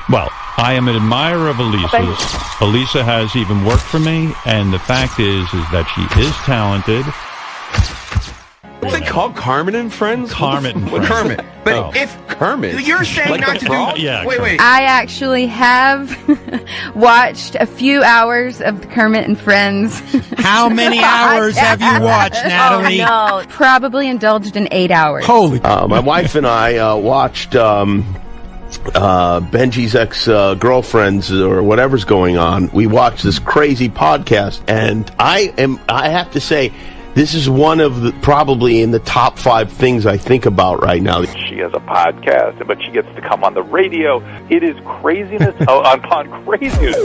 Well, I am an admirer of Elisa's. Elisa has even worked for me, and the fact is that she is talented. What's it called? Kermit and Friends? Kermit and Friends. Kermit. But if Kermit, you're saying like not the to frog? do, Yeah, wait. I actually have watched a few hours of Kermit and Friends. How many hours have you watched, Natalie? Oh, no. Probably indulged in 8 hours. Holy. My wife and I watched Benji's ex-girlfriends or whatever's going on. We watched this crazy podcast, and I have to say, this is one of the probably in the top 5 things I think about right now. She has a podcast, but she gets to come on the radio. It is craziness upon craziness.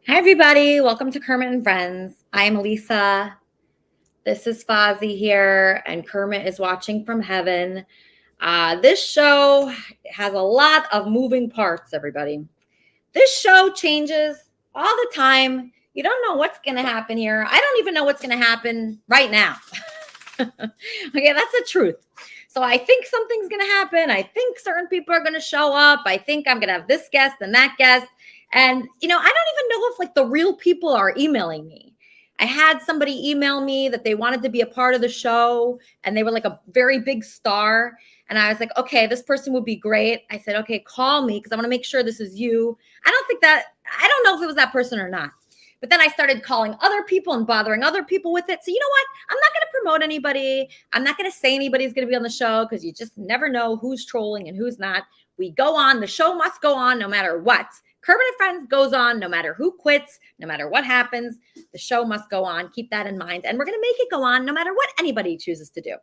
Hi, everybody. Welcome to Kermit and Friends. I'm Lisa. This is Fozzie here, and Kermit is watching from heaven. This show has a lot of moving parts, everybody. This show changes all the time. You don't know what's going to happen here. I don't even know what's going to happen right now. Okay, that's the truth. So I think something's going to happen. I think certain people are going to show up. I think I'm going to have this guest and that guest. And, I don't even know if the real people are emailing me. I had somebody email me that they wanted to be a part of the show and they were like a very big star. And I was like, okay, this person would be great. I said, okay, call me because I want to make sure this is you. I don't know if it was that person or not. But then I started calling other people and bothering other people with it. So you know what? I'm not going to promote anybody. I'm not going to say anybody's going to be on the show because you just never know who's trolling and who's not. We go on. The show must go on no matter what. Kermit and Friends goes on no matter who quits, no matter what happens. The show must go on. Keep that in mind. And we're going to make it go on no matter what anybody chooses to do.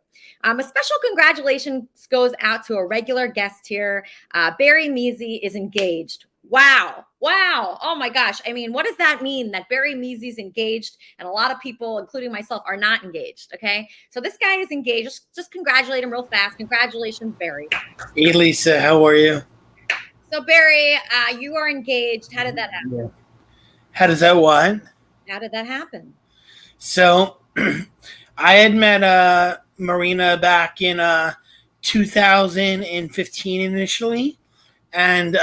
A special congratulations goes out to a regular guest here. Barry Measy is engaged. Wow. Oh my gosh. I mean, what does that mean that Barry Measy's engaged and a lot of people, including myself, are not engaged? Okay. So this guy is engaged. Just congratulate him real fast. Congratulations, Barry. Hey, Lisa, how are you? So Barry, you are engaged. How did that happen? Yeah. How does that what? How did that happen? So I had met Marina back in 2015 initially. And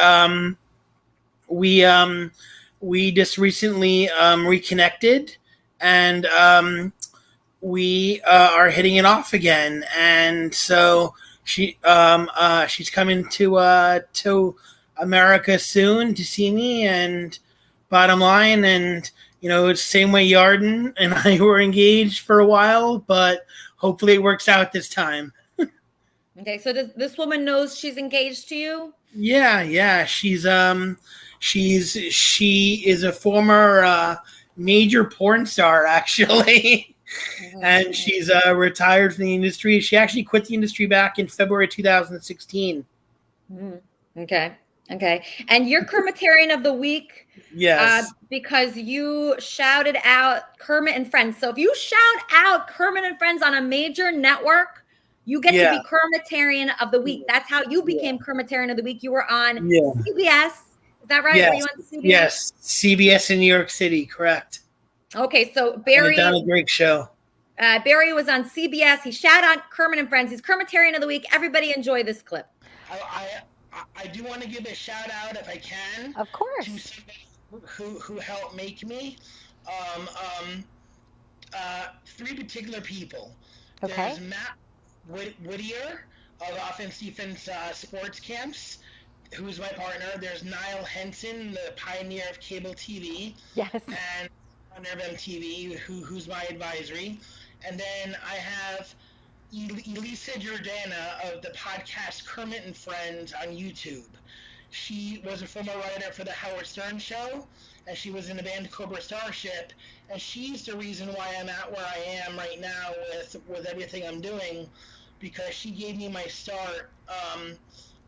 we just recently reconnected, and we are hitting it off again. And so she's coming to America soon to see me. And bottom line, and it's the same way Yarden and I were engaged for a while, but hopefully it works out this time. Okay, so this woman knows she's engaged to you? Yeah. She is a former major porn star, actually. And she's retired from the industry. She actually quit the industry back in February 2016. Okay. Okay. And you're Kermitarian of the Week. Yes. Because you shouted out Kermit and Friends. So if you shout out Kermit and Friends on a major network, you get to be Kermitarian of the Week. That's how you became Kermitarian of the Week. You were on CBS. Is that right? Yes. Were you on CBS? Yes. CBS in New York City. Correct. Okay. So Barry. Donald Drake show. Barry was on CBS. He shouted out Kermit and Friends. He's Kermitarian of the Week. Everybody enjoy this clip. I do want to give a shout out, if I can. Of course. To somebody who helped make me. Three particular people. Okay. There's Matt Whittier of Offense Defense Sports Camps, who's my partner. There's Niall Henson, the pioneer of cable TV. Yes. And founder of MTV, who's my advisory. And then I have Elisa Jordana of the podcast Kermit and Friends on YouTube. She was a former writer for the Howard Stern Show, and she was in the band Cobra Starship, and she's the reason why I'm at where I am right now with everything I'm doing, because she gave me my start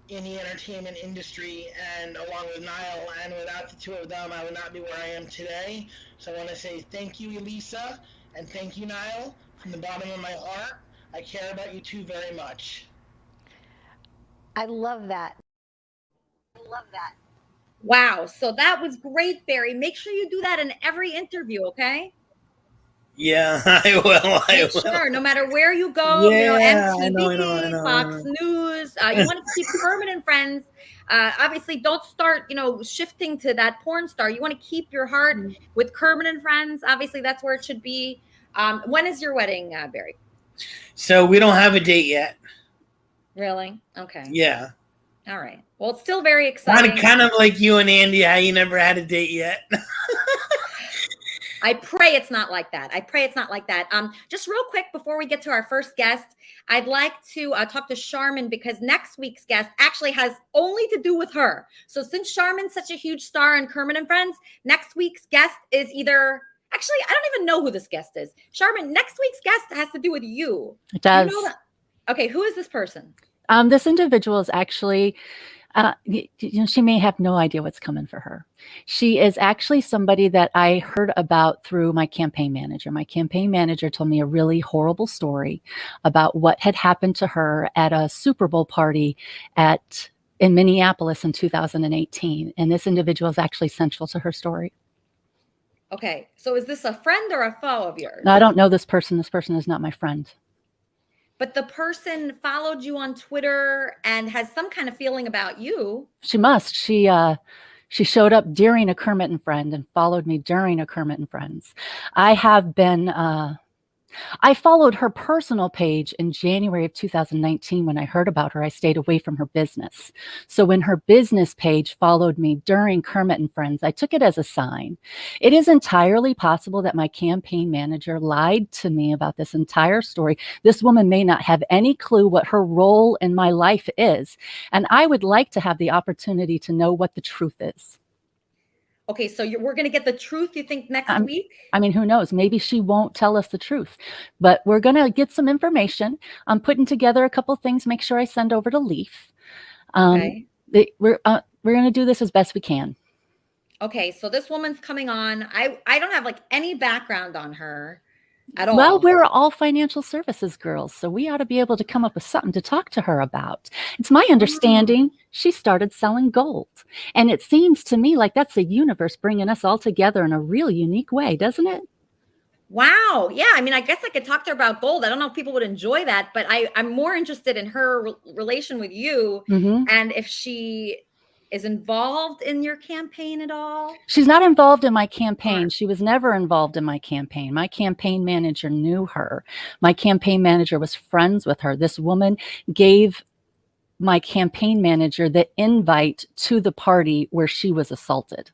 in the entertainment industry, and along with Niall, and without the two of them, I would not be where I am today. So I want to say thank you, Elisa, and thank you, Niall, from the bottom of my heart. I care about you two very much. I love that. Wow. So that was great, Barry. Make sure you do that in every interview, okay? Yeah, I will. Sure. No matter where you go, Yeah, MTV, I know. Fox News, you want to keep Kermit and Friends. Obviously, don't start, shifting to that porn star. You want to keep your heart with Kermit and Friends. Obviously, that's where it should be. When is your wedding, Barry? So we don't have a date yet. Really? Okay. Yeah. All right. Well, it's still very exciting. Kind of like you and Andy, how you never had a date yet. I pray it's not like that. Just real quick before we get to our first guest, I'd like to talk to Charmin, because next week's guest actually has only to do with her. So since Charmin's such a huge star in Kermit and Friends, next week's guest is actually, I don't even know who this guest is. Charmin, next week's guest has to do with you. It does. You know that? Okay, who is this person? This individual is actually, she may have no idea what's coming for her. She is actually somebody that I heard about through my campaign manager. My campaign manager told me a really horrible story about what had happened to her at a Super Bowl party in Minneapolis in 2018. And this individual is actually central to her story. Okay, so is this a friend or a foe of yours? No, I don't know this person. This person is not my friend. But the person followed you on Twitter and has some kind of feeling about you. She must. She showed up during a Kermit and Friend and followed me during a Kermit and Friends. I followed her personal page in January of 2019. When I heard about her, I stayed away from her business. So when her business page followed me during Kermit and Friends, I took it as a sign. It is entirely possible that my campaign manager lied to me about this entire story. This woman may not have any clue what her role in my life is. And I would like to have the opportunity to know what the truth is. Okay, so we're going to get the truth, you think, next week? I mean, who knows? Maybe she won't tell us the truth, but we're going to get some information. I'm putting together a couple things, make sure I send over to Leaf. Okay. We're going to do this as best we can. Okay, so this woman's coming on. I don't have any background on her at all. Well, we're all financial services girls, so we ought to be able to come up with something to talk to her about. It's my understanding she started selling gold. And it seems to me like that's the universe bringing us all together in a real unique way, doesn't it? Wow. Yeah. I mean, I guess I could talk to her about gold. I don't know if people would enjoy that, but I'm more interested in her relation with you and if she is involved in your campaign at all. She's not involved in my campaign. She was never involved in my campaign. My campaign manager knew her. My campaign manager was friends with her. This woman gave my campaign manager the invite to the party where she was assaulted.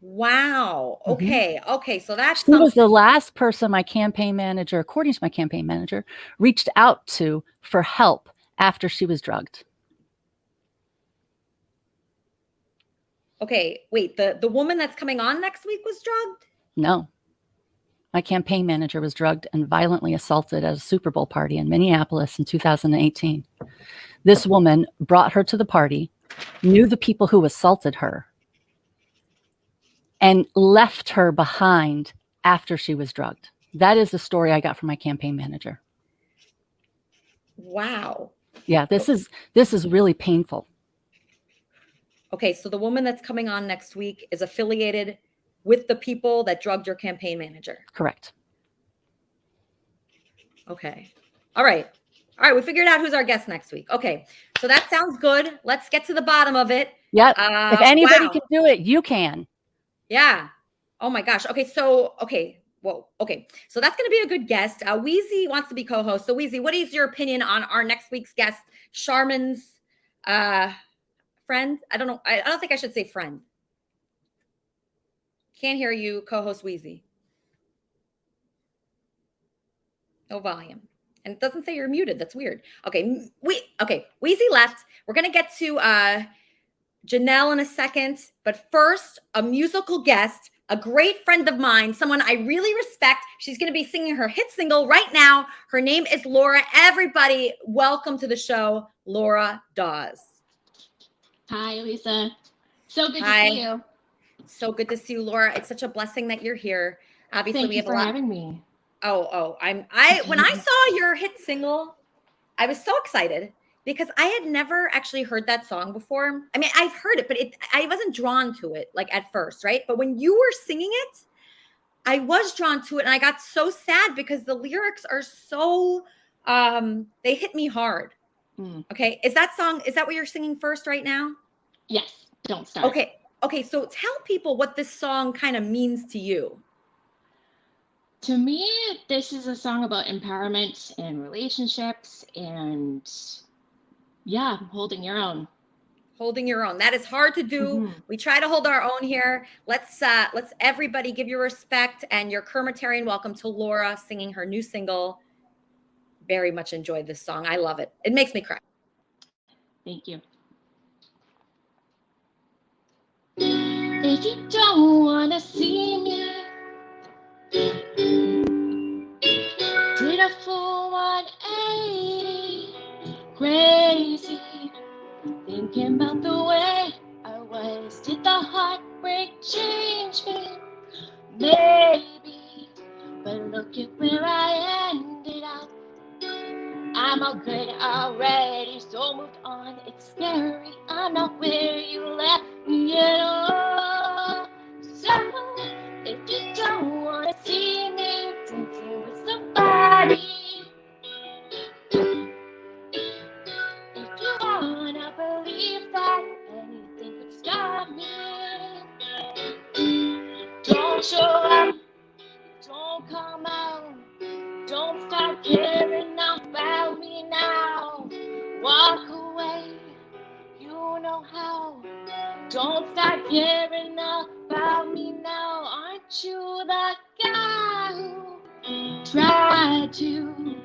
Wow. Okay. Okay. So that's she was the last person my campaign manager, according to my campaign manager, reached out to for help after she was drugged. Okay. Wait, the woman that's coming on next week was drugged? No. My campaign manager was drugged and violently assaulted at a Super Bowl party in Minneapolis in 2018. This woman brought her to the party, knew the people who assaulted her, and left her behind after she was drugged. That is the story I got from my campaign manager. Wow. Yeah, this is really painful. Okay, so the woman that's coming on next week is affiliated with the people that drugged your campaign manager. Correct. Okay. All right. We figured out who's our guest next week. Okay. So that sounds good. Let's get to the bottom of it. Yep. If anybody wow. can do it, you can. Yeah. Oh my gosh. Okay. So, Whoa. Okay. So that's going to be a good guest. Wheezy wants to be co-host. So Wheezy, what is your opinion on our next week's guest, Charmin's friend? I don't know. I don't think I should say friend. Can't hear you, co-host Wheezy. No volume. And it doesn't say you're muted. That's weird. Okay. Wheezy left. We're going to get to Janelle in a second. But first, a musical guest, a great friend of mine, someone I really respect. She's going to be singing her hit single right now. Her name is Laura. Everybody, welcome to the show, Laura Dawes. Hi, Lisa. So good to see you. So good to see you, Laura. It's such a blessing that you're here. Obviously, Thank you for having me. When I saw your hit single, I was so excited because I had never actually heard that song before. I mean, I've heard it, but I wasn't drawn to it like at first, right? But when you were singing it, I was drawn to it, and I got so sad because the lyrics are so they hit me hard. Okay, is that what you're singing first right now? Yes, Don't Start. Okay, so tell people what this song kind of means to you. To me, this is a song about empowerment and relationships and, yeah, holding your own. Holding your own. That is hard to do. Mm-hmm. We try to hold our own here. Let's everybody give your respect and your Kermitarian welcome to Laura singing her new single. Very much enjoyed this song. I love it. It makes me cry. Thank you. If you don't want to see me, did a full 180, crazy, thinking about the way I was. Did the heartbreak change me? Maybe, but look at where I ended up. I'm all good already, so moved on. It's scary, I'm not where you left me at all. So, if you don't want to see me dancing with somebody, if you want to believe that anything could stop me, don't show up, don't come out, don't start caring about me now. Walk away, you know how. Don't start caring about me now. Aren't you the guy who tried to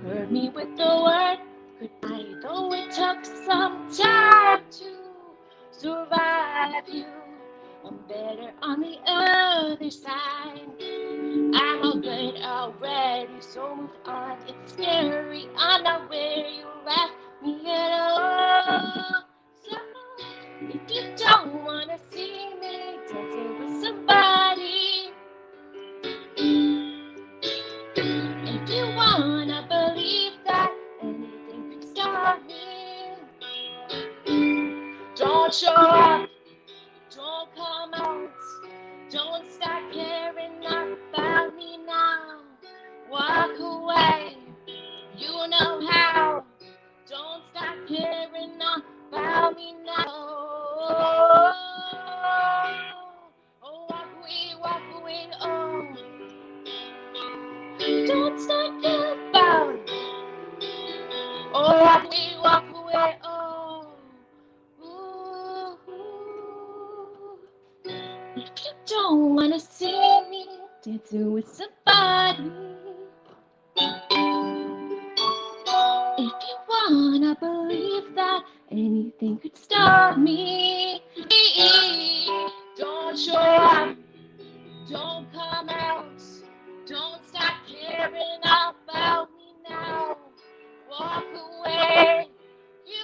hurt me with the word goodbye? Though it took some time to survive you, I'm better on the other side. I'm all good already, so moved on. It's scary, I'm not where you left me at all. So, if you don't want to see me dancing with somebody, if you want to believe that anything could stop me, don't show up, don't come out, don't start caring about me now. Walk away, you know how. Don't start caring about me now. Oh, walk away, oh. Don't start caring about me. Oh, walk away, oh. Ooh. If you don't want to see me dancing with somebody, if you want to believe that anything could stop me, don't show up, don't come out, don't start caring about me now. Walk away, you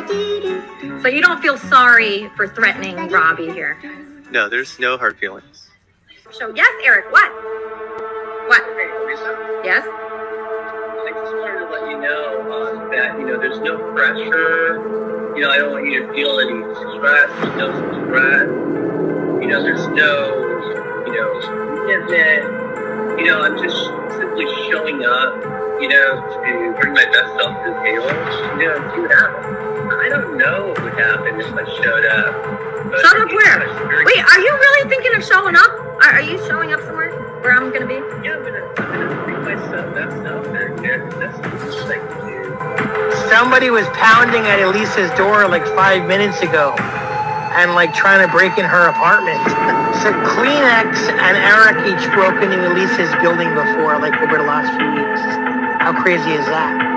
So you don't feel sorry for threatening Robbie here? No, there's no hard feelings. So yes, Eric, what? What? Yes? I just wanted to let you know that, there's no pressure. I don't want you to feel any stress, no stress. There's no, commitment. I'm just simply showing up, to bring my best self to the table, and see what happens. I don't know what would happen if I showed up. Showed up where? Wait, are you really thinking of showing up? Are you showing up somewhere where I'm gonna be? Yeah, I'm gonna bring myself best self back there. That's what I can do. Somebody was pounding at Elisa's door like 5 minutes ago and like trying to break in her apartment. So Kleenex and Eric each broke into Elisa's building before, like over the last few weeks. How crazy is that?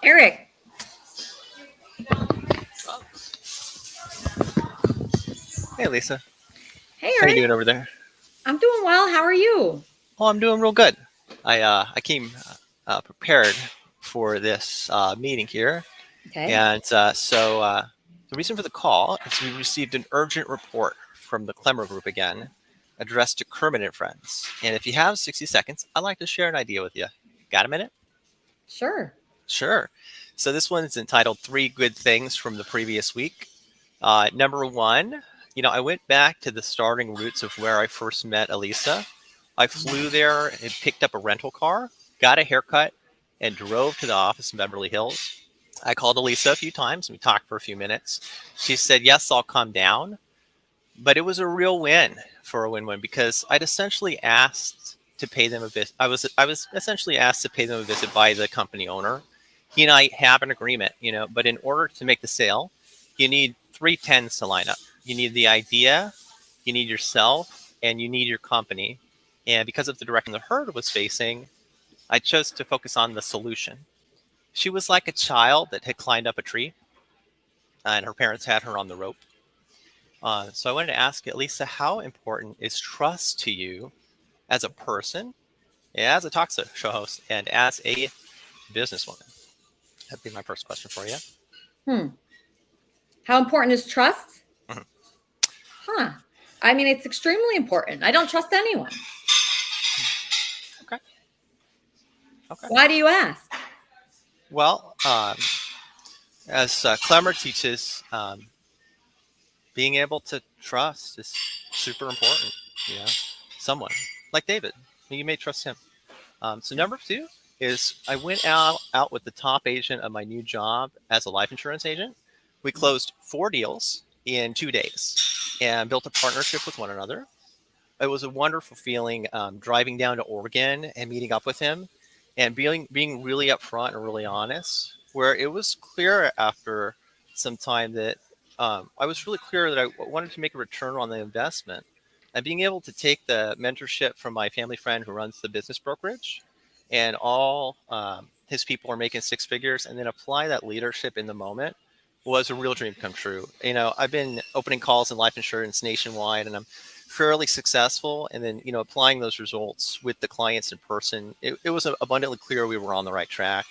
Eric. Hey, Lisa. Hey, Eric. How you doing over there? I'm doing well. How are you? Oh, I'm doing real good. I came prepared for this meeting here. Okay. And so the reason for the call is we received an urgent report from the Clemmer Group again, addressed to Kermit and Friends. And if you have 60 seconds, I'd like to share an idea with you. Got a minute? Sure. Sure. So this one's entitled 3 Good Things from the Previous Week. Number 1, I went back to the starting roots of where I first met Elisa. I flew there and picked up a rental car, got a haircut, and drove to the office in Beverly Hills. I called Elisa a few times and we talked for a few minutes. She said, yes, I'll come down. But it was a real win for a win-win because I'd essentially asked to pay them a visit. I was essentially asked to pay them a visit by the company owner. He and I have an agreement, but in order to make the sale, you need 3 tens to line up. You need the idea, you need yourself, and you need your company. And because of the direction the herd was facing, I chose to focus on the solution. She was like a child that had climbed up a tree, and her parents had her on the rope. So I wanted to ask you, Lisa, how important is trust to you as a person, as a talk show host, and as a businesswoman? That'd be my first question for you. How important is trust? Mhm. Huh. I mean, it's extremely important. I don't trust anyone. Okay. Why do you ask? Well, as Clemmer teaches, being able to trust is super important. Someone like David, you may trust him. So number 2 is I went out with the top agent of my new job as a life insurance agent. We closed 4 deals in 2 days and built a partnership with one another. It was a wonderful feeling driving down to Oregon and meeting up with him and being really upfront and really honest, where it was clear after some time that I was really clear that I wanted to make a return on the investment. And being able to take the mentorship from my family friend who runs the business brokerage, and all his people are making 6 figures, and then apply that leadership in the moment was a real dream come true. I've been opening calls in life insurance nationwide, and I'm fairly successful. And then, applying those results with the clients in person, it was abundantly clear we were on the right track.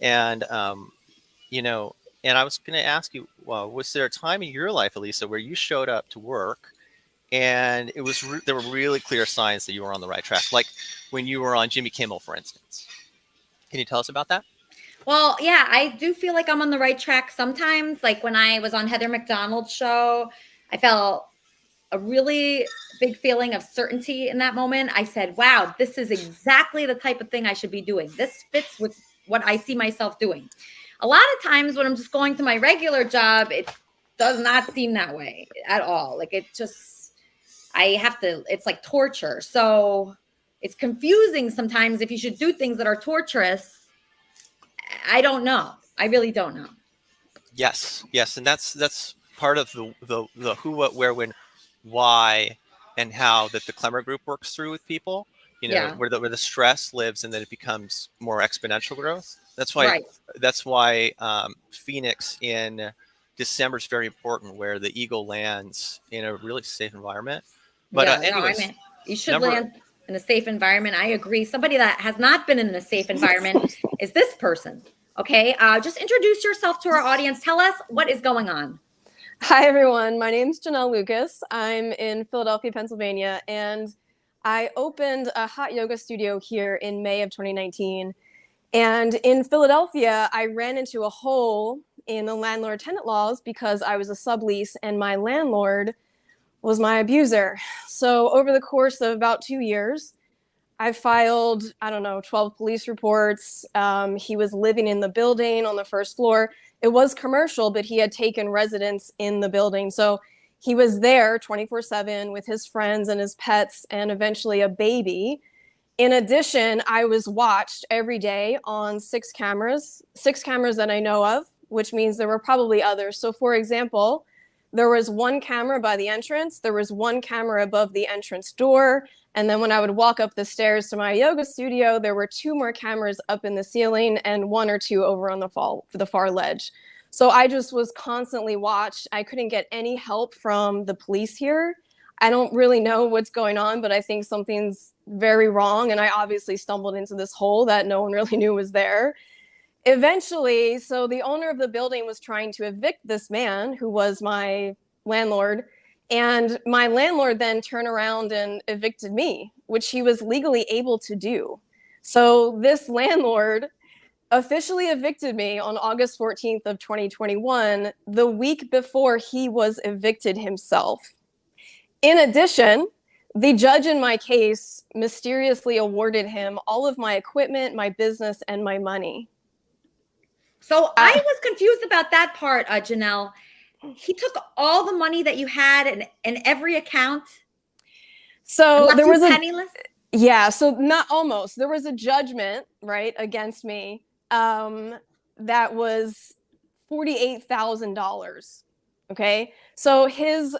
And, and I was going to ask you, was there a time in your life, Elisa, where you showed up to work and it was there were really clear signs that you were on the right track, like when you were on Jimmy Kimmel, for instance? Can you tell us about that? Well, yeah, I do feel like I'm on the right track sometimes. Like when I was on Heather McDonald's show, I felt a really big feeling of certainty in that moment. I said, wow, this is exactly the type of thing I should be doing. This fits with what I see myself doing. A lot of times when I'm just going to my regular job, it does not seem that way at all. Like it's like torture. So it's confusing sometimes if you should do things that are torturous. I don't know. I really don't know. Yes. And that's part of the who, what, where, when, why, and how that the Clemmer Group works through with people. Where the stress lives, and then it becomes more exponential growth. That's why. Right. That's why Phoenix in December is very important, where the eagle lands in a really safe environment. But anyways, I mean, you should land in a safe environment. I agree. Somebody that has not been in a safe environment is this person. Okay, just introduce yourself to our audience. Tell us what is going on. Hi, everyone. My name is Janelle Lucas. I'm in Philadelphia, Pennsylvania, and I opened a hot yoga studio here in May of 2019. And in Philadelphia, I ran into a hole in the landlord-tenant laws because I was a sublease and my landlord was my abuser. So over the course of about 2 years, I filed, 12 police reports. He was living in the building on the first floor. It was commercial, but he had taken residence in the building. So he was there 24/7 with his friends and his pets and eventually a baby. In addition, I was watched every day on 6 cameras that I know of, which means there were probably others. So for example, there was 1 camera by the entrance, there was 1 camera above the entrance door, and then when I would walk up the stairs to my yoga studio, there were 2 more cameras up in the ceiling and 1 or 2 over on the far ledge. So I just was constantly watched. I couldn't get any help from the police here. I don't really know what's going on, but I think something's very wrong. And I obviously stumbled into this hole that no one really knew was there. Eventually, so the owner of the building was trying to evict this man who was my landlord. And my landlord then turned around and evicted me, which he was legally able to do. So this landlord officially evicted me on August 14th of 2021, the week before he was evicted himself. In addition, the judge in my case mysteriously awarded him all of my equipment, my business, and my money. So I was confused about that part, Janelle. He took all the money that you had in every account. So there was penniless? So not almost. There was a judgment, right, against me that was $48,000. Okay, so his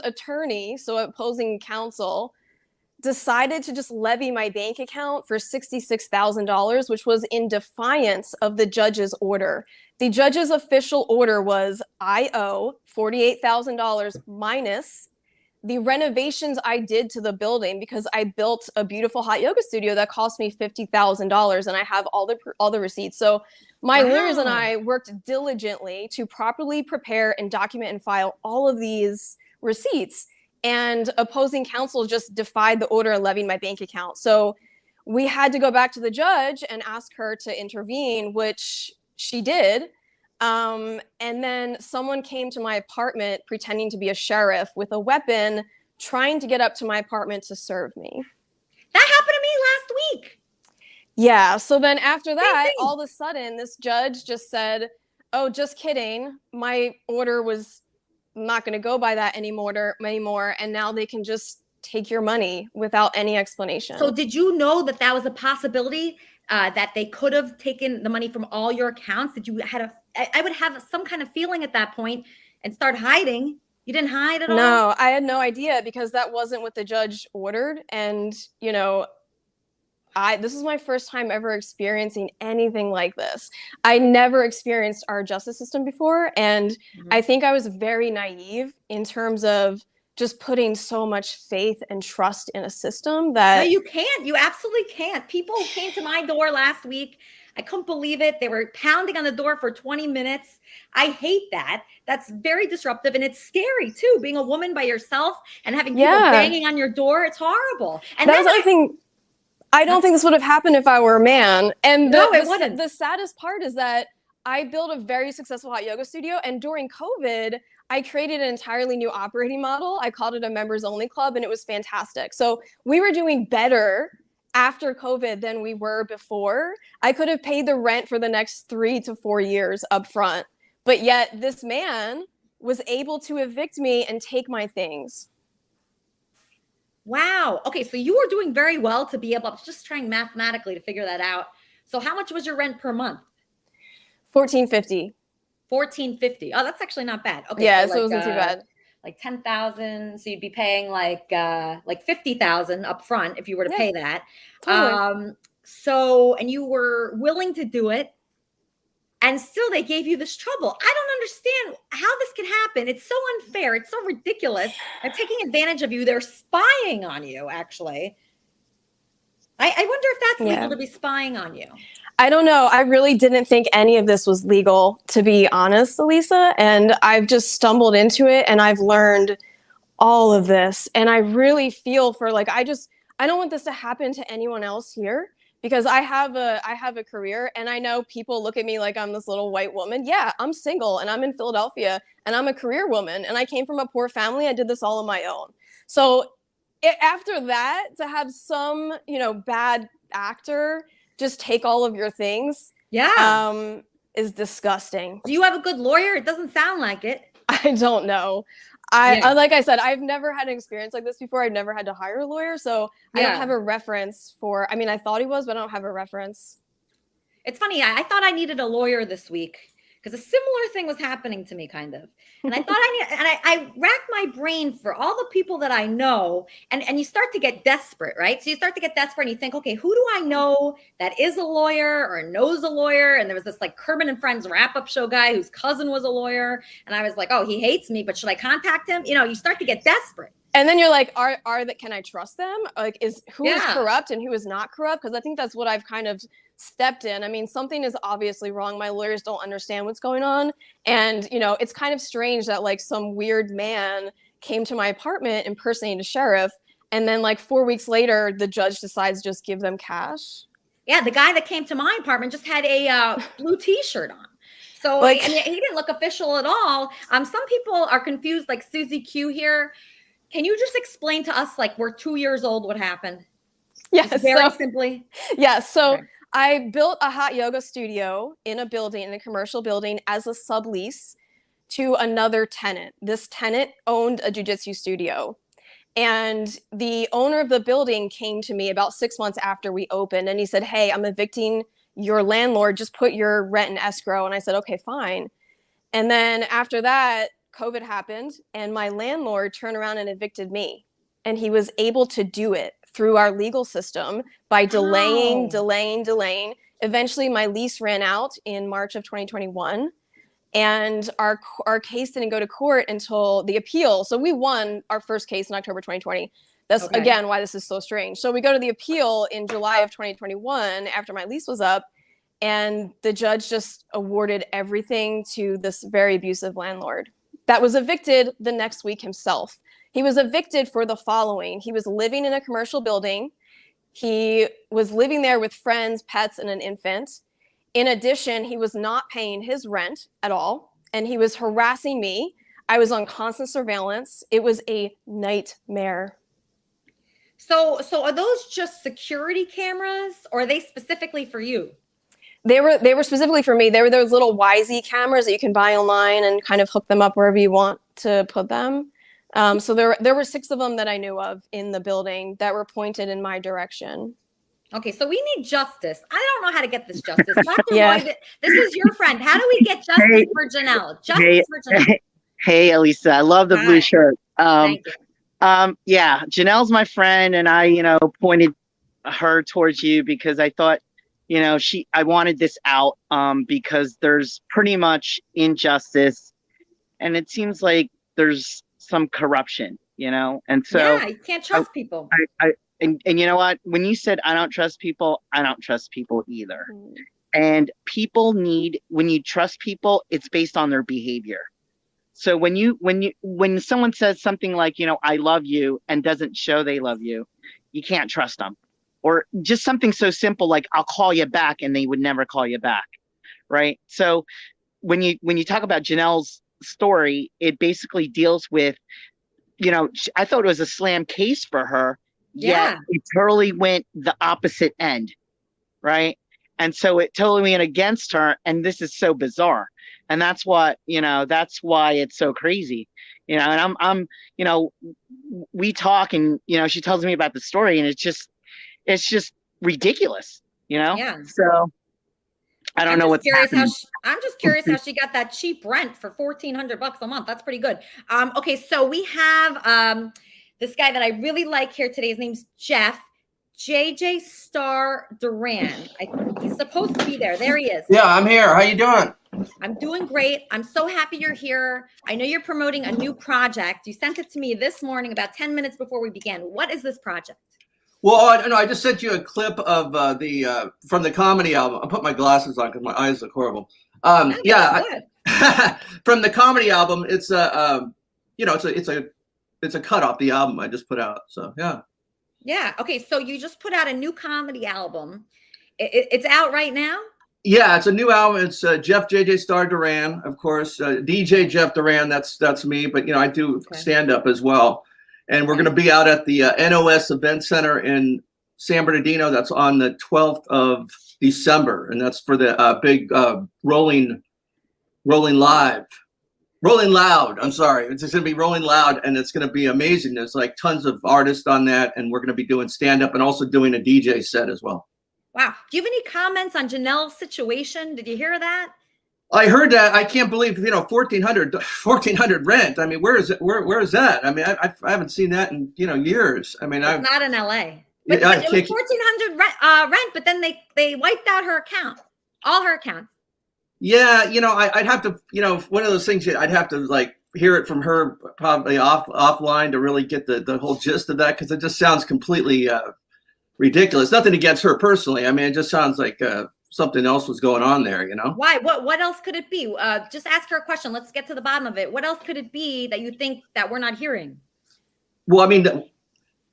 attorney, so opposing counsel, decided to just levy my bank account for $66,000, which was in defiance of the judge's order. The judge's official order was I owe $48,000 minus the renovations I did to the building, because I built a beautiful hot yoga studio that cost me $50,000, and I have all the receipts. So my lawyers and I worked diligently to properly prepare and document and file all of these receipts. And opposing counsel just defied the order and levied my bank account. So we had to go back to the judge and ask her to intervene, which she did. And then someone came to my apartment pretending to be a sheriff with a weapon, trying to get up to my apartment to serve me. That happened to me last week. Yeah. So then after that, all of a sudden, this judge just said, oh, just kidding. My order was not going to go by that anymore. And now they can just take your money without any explanation. So did you know that that was a possibility, that they could have taken the money from all your accounts? Did you I would have some kind of feeling at that point and start hiding. You didn't hide at all? No, I had no idea, because that wasn't what the judge ordered. And, this is my first time ever experiencing anything like this. I never experienced our justice system before. And I think I was very naive in terms of just putting so much faith and trust in a system that... No, you can't. You absolutely can't. People came to my door last week. I couldn't believe it. They were pounding on the door for 20 minutes. I hate that. That's very disruptive. And it's scary too, being a woman by yourself and having people banging on your door. It's horrible. And that was the other thing. I don't think this would have happened if I were a man. And it wouldn't. The saddest part is that I built a very successful hot yoga studio. And during COVID, I created an entirely new operating model. I called it a members only club, and it was fantastic. So we were doing better after COVID than we were before. I could have paid the rent for the next 3 to 4 years up front. But yet this man was able to evict me and take my things. Wow. Okay. So you were doing very well to be able to, just trying mathematically to figure that out. So how much was your rent per month? $1,450. $1,450. Oh, that's actually not bad. Okay. Yeah, so it wasn't too bad. Like 10,000. So you'd be paying like 50,000 up front if you were to pay that. Totally. So, and you were willing to do it. and still they gave you this trouble. I don't understand how this can happen. It's so unfair. It's so ridiculous. They're taking advantage of you. They're spying on you, actually. I wonder if that's legal to be spying on you. I don't know. I really didn't think any of this was legal, to be honest, Elisa. And I've just stumbled into it and I've learned all of this. And I really feel for like, I don't want this to happen to anyone else here, because I have a career and I know people look at me like I'm this little white woman. Yeah, I'm single and I'm in Philadelphia and I'm a career woman and I came from a poor family. I did this all on my own. So after that, to have some, bad actor just take all of your things, is disgusting. Do you have a good lawyer? It doesn't sound like it. I don't know. I like I said, I've never had an experience like this before. I've never had to hire a lawyer, so I don't have a reference for. I mean, I thought he was, but I don't have a reference. It's funny. I thought I needed a lawyer this week because a similar thing was happening to me, kind of. And I thought I racked my brain for all the people that I know, and you start to get desperate, right? So you start to get desperate and you think, okay, who do I know that is a lawyer or knows a lawyer? And there was this like Kermit and Friends wrap-up show guy whose cousin was a lawyer. And I was like, oh, he hates me, but should I contact him? You start to get desperate. And then you're like, can I trust them? Like, who is corrupt and who is not corrupt? Because I think that's what I've kind of stepped in. I mean, something is obviously wrong. My lawyers don't understand what's going on. And, it's kind of strange that like some weird man came to my apartment impersonating a sheriff. And then like 4 weeks later, the judge decides to just give them cash. Yeah, the guy that came to my apartment just had a blue t-shirt on. So like, he didn't look official at all. Some people are confused, like Susie Q here. Can you just explain to us, like, we're 2 years old, what happened? Yes. Very simply. Yeah. So I built a hot yoga studio in a commercial building as a sublease to another tenant. This tenant owned a jiu-jitsu studio. And the owner of the building came to me about 6 months after we opened. And he said, hey, I'm evicting your landlord. Just put your rent in escrow. And I said, okay, fine. And then after that, COVID happened and my landlord turned around and evicted me. And he was able to do it through our legal system by delaying. Eventually my lease ran out in March of 2021 and our case didn't go to court until the appeal. So we won our first case in October 2020. That's again why this is so strange. So we go to the appeal in July of 2021 after my lease was up, and the judge just awarded everything to this very abusive landlord that was evicted the next week himself. He was evicted for the following. He was living in a commercial building. He was living there with friends, pets, and an infant. In addition, he was not paying his rent at all, and he was harassing me. I was on constant surveillance. It was a nightmare. So are those just security cameras, or are they specifically for you? They were specifically for me. They were those little YZ cameras that you can buy online and kind of hook them up wherever you want to put them. So there were 6 of them that I knew of in the building that were pointed in my direction. Okay, so we need justice. I don't know how to get this justice. This is your friend. How do we get justice for Janelle? Justice for Janelle. Hey, Elisa, I love the blue shirt. Thank you. Yeah, Janelle's my friend, and I, pointed her towards you because I thought, I wanted this out because there's pretty much injustice, and it seems like there's some corruption, and so you can't trust people. And you know what? When you said I don't trust people, I don't trust people either. And people when you trust people, it's based on their behavior. So when someone says something like, I love you and doesn't show they love you, you can't trust them. Or just something so simple like I'll call you back, and they would never call you back. Right. So when you talk about Janelle's story, it basically deals with, I thought it was a slam case for her. Yeah, it totally went the opposite end, right? And so it totally went against her, and this is so bizarre, and that's why it's so crazy, And I'm, we talk, and she tells me about the story, and it's just ridiculous, Yeah. So I don't know what's happening. I'm just curious how she got that cheap rent for $1,400 a month. That's pretty good. Okay, so we have this guy that I really like here today. His name's Jeff. JJ Star Duran. He's supposed to be there. There he is. Yeah, I'm here. How you doing? I'm doing great. I'm so happy you're here. I know you're promoting a new project. You sent it to me this morning about 10 minutes before we began. What is this project? Well, I just sent you a clip of from the comedy album. I'll put my glasses on because my eyes look horrible. From the comedy album, it's a cut off the album I just put out. So yeah. Yeah. Okay. So you just put out a new comedy album. It's out right now. Yeah, it's a new album. It's Jeff JJ Star Duran, of course. DJ Jeff Duran, that's me. But I do stand up as well. And we're going to be out at the NOS Event Center in San Bernardino. That's on the 12th of December, and that's for the big Rolling Loud. I'm sorry, it's going to be Rolling Loud, and it's going to be amazing. There's like tons of artists on that, and we're going to be doing stand up and also doing a DJ set as well. Wow. Do you have any comments on Janelle's situation? Did you hear that? I heard that. I can't believe, $1,400 rent. I mean, where is it? Where is that? I mean, I haven't seen that in, years. I mean, it's not in LA. But it was $1,400 rent, but then they wiped out her account, all her accounts. Yeah. I'd have to, one of those things I'd have to like hear it from her probably offline to really get the whole gist of that. Cause it just sounds completely, ridiculous. Nothing against her personally. I mean, it just sounds like something else was going on there, Why? What else could it be? Just ask her a question. Let's get to the bottom of it. What else could it be that you think that we're not hearing? Well, I mean,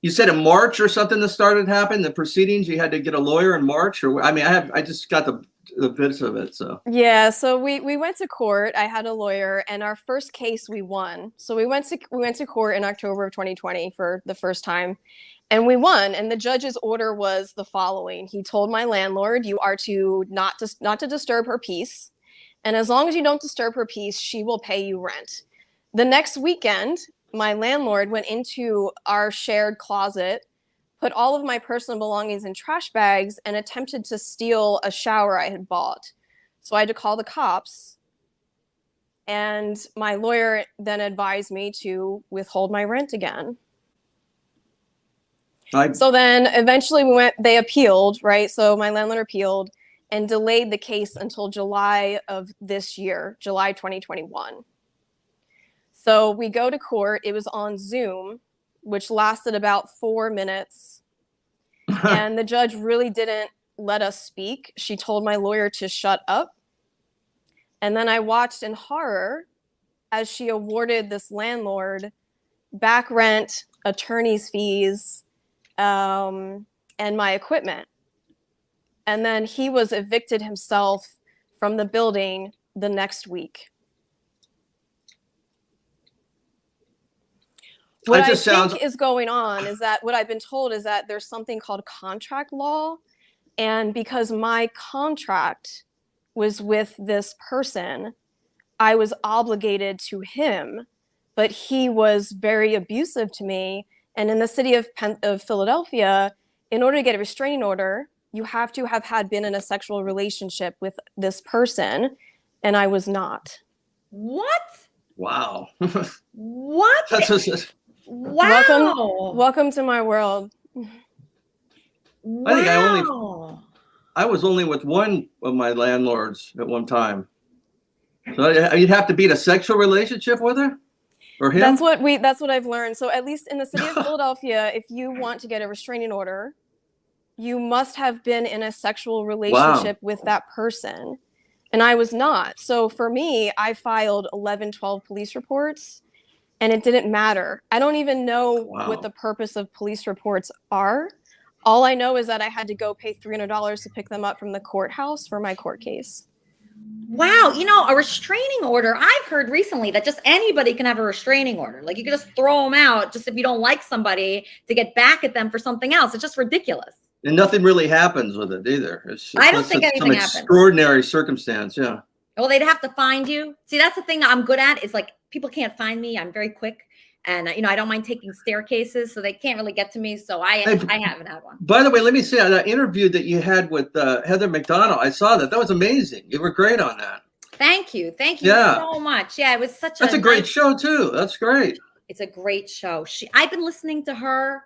you said in March or something that started happening, the proceedings, you had to get a lawyer in March, or I mean, I just got the bits of it. So yeah, so we went to court. I had a lawyer, and our first case we won. So we went to court in October of 2020 for the first time. And we won, and the judge's order was the following. He told my landlord, you are to not to disturb her peace. And as long as you don't disturb her peace, she will pay you rent. The next weekend, my landlord went into our shared closet, put all of my personal belongings in trash bags, and attempted to steal a shower I had bought. So I had to call the cops. And my lawyer then advised me to withhold my rent again. So then eventually they appealed, right? So my landlord appealed and delayed the case until July of this year, July 2021. So we go to court. It was on Zoom, which lasted about 4 minutes. And the judge really didn't let us speak. She told my lawyer to shut up. And then I watched in horror as she awarded this landlord back rent, attorney's fees, and my equipment. And then he was evicted himself from the building the next week. What I think is going on is that what I've been told is that there's something called contract law. And because my contract was with this person, I was obligated to him, but he was very abusive to me. And in the city of Philadelphia, in order to get a restraining order, you have to have been in a sexual relationship with this person, and I was not. What? Wow. What? Wow. Welcome to my world. Wow. I think I was only with one of my landlords at one time. So you'd have to be in a sexual relationship with her? Or him? That's what I've learned. So at least in the city of Philadelphia, if you want to get a restraining order, you must have been in a sexual relationship with that person. And I was not. So for me, I filed 12 police reports, and it didn't matter. I don't even know what the purpose of police reports are. All I know is that I had to go pay $300 to pick them up from the courthouse for my court case. Wow. A restraining order. I've heard recently that just anybody can have a restraining order. Like you can just throw them out just if you don't like somebody to get back at them for something else. It's just ridiculous. And nothing really happens with it either. I don't think anything happens. Extraordinary circumstance. Yeah. Well, they'd have to find you. See, that's the thing that I'm good at is like people can't find me. I'm very quick. And, I don't mind taking staircases, so they can't really get to me. So I haven't had one. By the way, let me say that interview that you had with Heather McDonald, I saw that. That was amazing. You were great on that. Thank you. Thank you so much. Yeah, it was That's a great show, too. That's great. It's a great show. I've been listening to her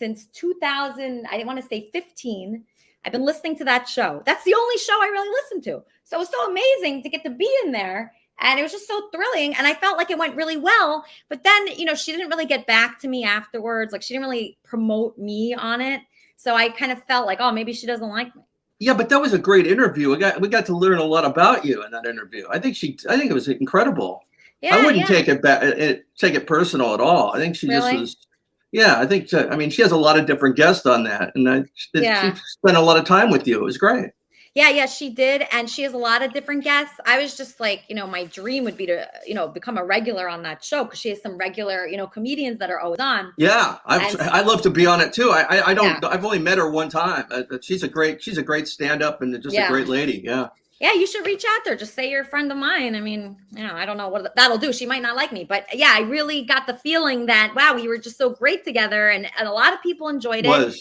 since 2000. I want to say 15. I've been listening to that show. That's the only show I really listened to. So it was so amazing to get to be in there. And it was just so thrilling. And I felt like it went really well. But then, she didn't really get back to me afterwards. Like she didn't really promote me on it. So I kind of felt like, oh, maybe she doesn't like me. Yeah, but that was a great interview. We got to learn a lot about you in that interview. I think it was incredible. Yeah, I wouldn't take it personal at all. I think she just was. Yeah, I think. She has a lot of different guests on that, and she spent a lot of time with you. It was great. Yeah, she did. And she has a lot of different guests. I was just like, my dream would be to, become a regular on that show because she has some regular, comedians that are always on. Yeah, I'd love to be on it too. I don't. I've only met her one time. She's a great stand-up and just a great lady. Yeah. Yeah, you should reach out there. Just say you're a friend of mine. I mean, I don't know what that'll do. She might not like me, but yeah, I really got the feeling that, wow, we were just so great together, and a lot of people enjoyed it.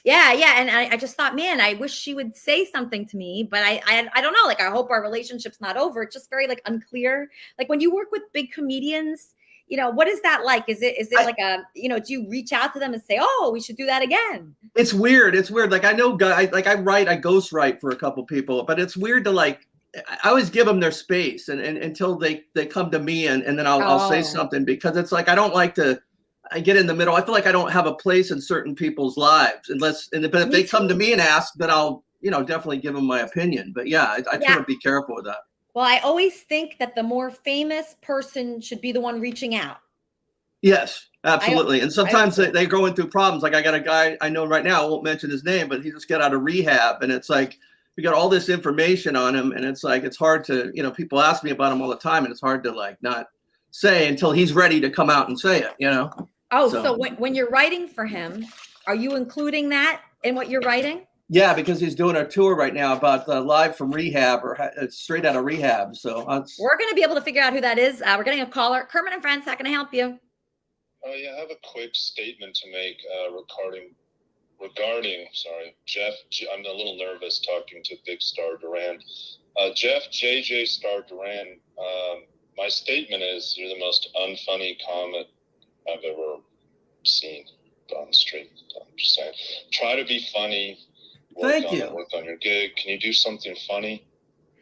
Yeah. And I just thought, man, I wish she would say something to me, but I don't know. Like, I hope our relationship's not over. It's just very unclear. Like when you work with big comedians, what is that like? Is it like do you reach out to them and say, oh, we should do that again? It's weird. Like I know I ghost write for a couple people, but it's weird to I always give them their space and until they come to me and then I'll say something, because it's like, I don't like to, I get in the middle. I feel like I don't have a place in certain people's lives but if they come to me and ask, then I'll, definitely give them my opinion. But yeah, I try to be careful with that. Well, I always think that the more famous person should be the one reaching out. Yes, absolutely. And sometimes they're going through problems. Like I got a guy I know right now, I won't mention his name, but he just got out of rehab. And it's like, we got all this information on him. And it's like, it's hard to, people ask me about him all the time. And it's hard to not say until he's ready to come out and say it, Oh, so when you're writing for him, are you including that in what you're writing? Yeah, because he's doing a tour right now about live from rehab or straight out of rehab. So we're going to be able to figure out who that is. We're getting a caller. Kermit and Friends, how can I help you? Oh, yeah, I have a quick statement to make regarding Jeff. I'm a little nervous talking to Big Star Duran. Jeff JJ Star Duran, my statement is you're the most unfunny comic I've ever seen on the street. I'm just saying, try to be funny. Thank you. Work on your gig. Can you do something funny?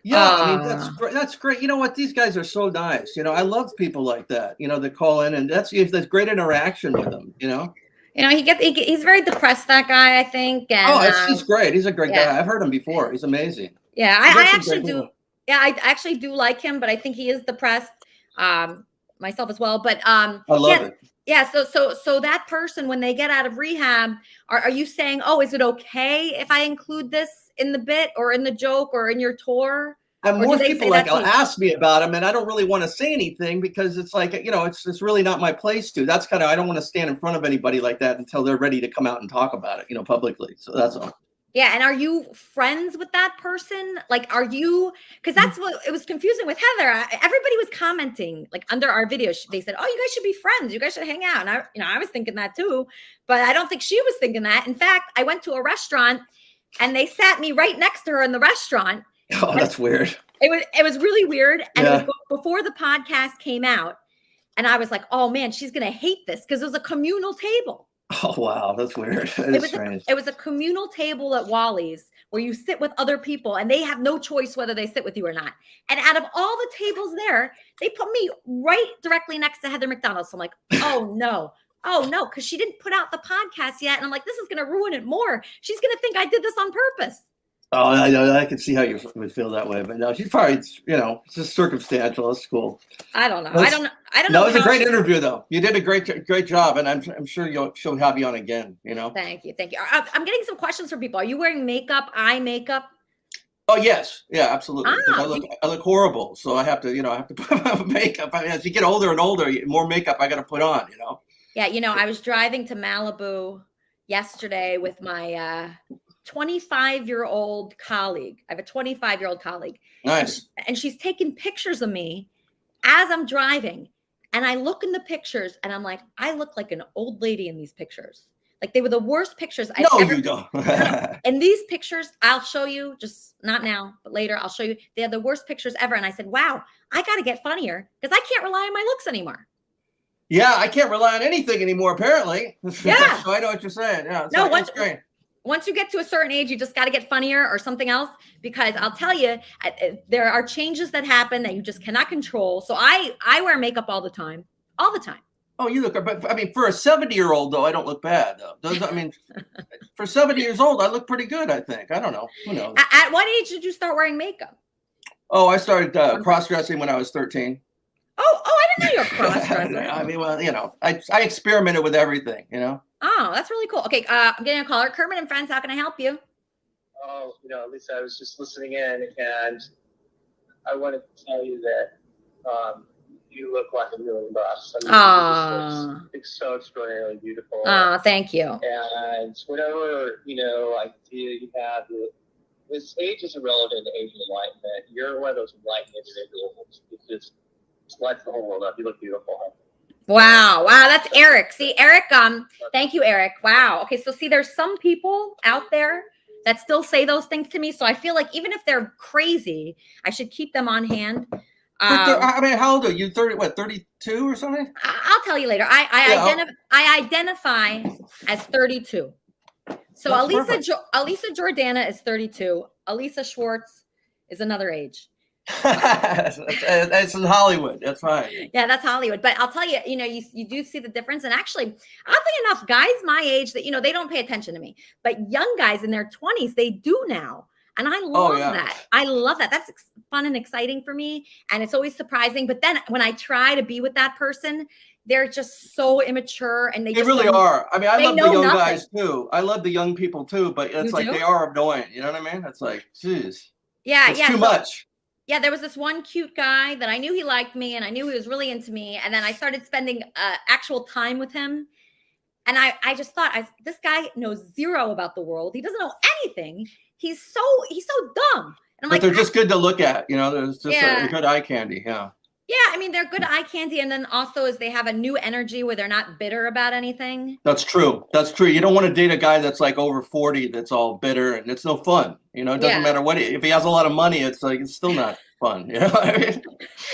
Yeah, that's great. You know what? These guys are so nice. I love people like that. That call in, and that's great interaction with them. He's very depressed, that guy, I think. And, he's great. He's a great guy. I've heard him before. He's amazing. Yeah, I actually do. Yeah, I actually do like him, but I think he is depressed. Myself as well. But I love it. Yeah, so that person, when they get out of rehab, are you saying, oh, is it okay if I include this in the bit or in the joke or in your tour? And more people ask me about him, and I don't really want to say anything because it's like, it's really not my place to. That's I don't want to stand in front of anybody like that until they're ready to come out and talk about it, publicly. So that's all. Yeah, and are you friends with that person? Like, are you? Because that's what it was confusing with Heather. Everybody was commenting under our video. They said, "Oh, you guys should be friends. You guys should hang out." And I was thinking that too, but I don't think she was thinking that. In fact, I went to a restaurant, and they sat me right next to her in the restaurant. Oh, that's weird. It was really weird, and it was before the podcast came out, and I was like, "Oh man, she's gonna hate this," because it was a communal table. Oh, wow. That's weird. It was a communal table at Wally's where you sit with other people and they have no choice whether they sit with you or not. And out of all the tables there, they put me right directly next to Heather McDonald. So I'm like, oh, no. Because she didn't put out the podcast yet. And I'm like, this is going to ruin it more. She's going to think I did this on purpose. Oh, I know. I can see how you would feel that way, but no, she's probably, it's just circumstantial. That's cool. I don't know. I don't know. No, it was a great interview, though. You did a great job, and I'm sure she'll have you on again. Thank you. I'm getting some questions from people. Are you wearing makeup? Eye makeup? Oh yes, yeah, absolutely. I look horrible, so I have to put makeup. I mean, as you get older and older, more makeup I got to put on. Yeah, I was driving to Malibu yesterday with my 25-year-old colleague. I have a 25-year-old colleague. Nice. And she's taking pictures of me as I'm driving. And I look in the pictures and I'm like, I look like an old lady in these pictures. Like they were the worst pictures I've ever. You don't. And these pictures, I'll show you, just not now, but later I'll show you. They are the worst pictures ever. And I said, wow, I got to get funnier because I can't rely on my looks anymore. Yeah, I can't rely on anything anymore, apparently. Yeah. So I know what you're saying. Yeah. It's No, like, it's great. Once you get to a certain age, you just got to get funnier or something else, because I'll tell you, there are changes that happen that you just cannot control. So I wear makeup all the time. Oh, you look, but I mean, for a 70-year-old though, I don't look bad though. I mean, for 70 years old, I look pretty good, I think. I don't know. Who knows? At what age did you start wearing makeup? Oh, I started cross-dressing when I was 13. Oh, I didn't know you were cross-dressing. I mean, well, you know, I experimented with everything, you know. Oh, that's really cool. Okay, I'm getting a caller. Kermit and Friends, how can I help you? Oh, Lisa, I was just listening in, and I wanted to tell you that you look like $1 million. I mean, it's so extraordinarily beautiful. Oh, thank you. And whatever, idea you have, this age is irrelevant to age of enlightenment. You're one of those enlightened individuals. It just lights the whole world up. You look beautiful. Wow, that's Eric. See, Eric, thank you, Eric. Wow. Okay, so see, there's some people out there that still say those things to me. So I feel like even if they're crazy, I should keep them on hand. I mean, how old are you? 32 or something? I'll tell you later. I identify as 32. So Alisa Jordana is 32. Alisa Schwartz is another age. It's in Hollywood. That's fine. Yeah, that's Hollywood. But I'll tell you, you do see the difference. And actually, oddly enough, guys my age that, they don't pay attention to me. But young guys in their 20s, they do now. And I love that. I love that. That's fun and exciting for me. And it's always surprising. But then when I try to be with that person, they're just so immature, and they really are. I mean, I love the young guys too. I love the young people too, but it's like they are annoying. You know what I mean? It's like, geez. Yeah, it's too much. Yeah, there was this one cute guy that I knew he liked me, and I knew he was really into me. And then I started spending actual time with him. And I just thought, this guy knows zero about the world. He doesn't know anything. He's so dumb. And But they're just good to look at. There's just a good eye candy. Yeah. Yeah, I mean, they're good eye candy. And then also is they have a new energy where they're not bitter about anything. That's true. You don't want to date a guy that's like over 40 that's all bitter, and it's no fun. It doesn't matter if he has a lot of money, it's like it's still not fun. You know what I mean?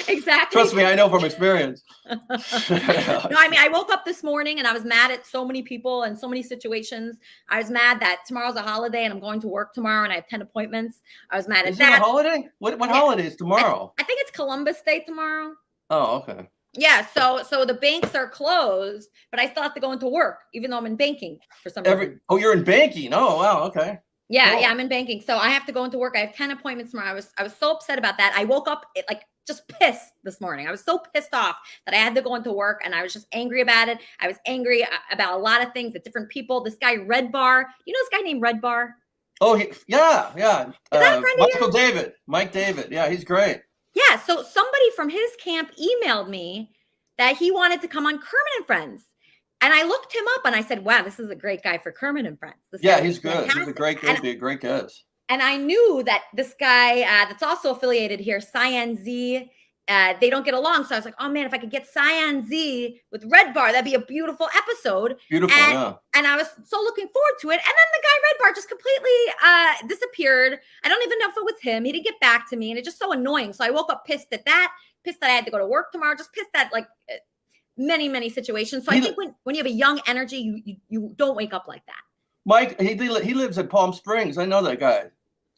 Exactly. Trust me, I know from experience. No, I mean, I woke up this morning and I was mad at so many people and so many situations. I was mad that tomorrow's a holiday and I'm going to work tomorrow and I have 10 appointments. I was mad at that. Is it a holiday? What holiday is tomorrow? I think it's Columbus Day tomorrow. Oh, okay. Yeah, so the banks are closed, but I still have to go into work, even though I'm in banking for some reason. Oh, you're in banking. Oh, wow. Okay. Yeah, cool. Yeah, I'm in banking. So I have to go into work. I have 10 appointments tomorrow. I was so upset about that. I woke up just pissed this morning. I was so pissed off that I had to go into work, and I was just angry about it. I was angry about a lot of things at different people. This guy, Red Bar. You know this guy named Red Bar? Oh, yeah. Mike David. Yeah, he's great. Yeah, so somebody from his camp emailed me that he wanted to come on Kermit and Friends. And I looked him up and I said, wow, this is a great guy for Kermit and Friends. He's good. He's a great guy. He'd be a great guest. And I knew that this guy that's also affiliated here, Cyan Z, they don't get along. So I was like, oh man, if I could get Cyan Z with Red Bar, that'd be a beautiful episode. Beautiful, And I was so looking forward to it. And then the guy Red Bar just completely disappeared. I don't even know if it was him. He didn't get back to me. And it's just so annoying. So I woke up pissed at that, pissed that I had to go to work tomorrow, just pissed at many situations. So I think when you have a young energy, you don't wake up like that. Mike, he lives in Palm Springs. I know that guy.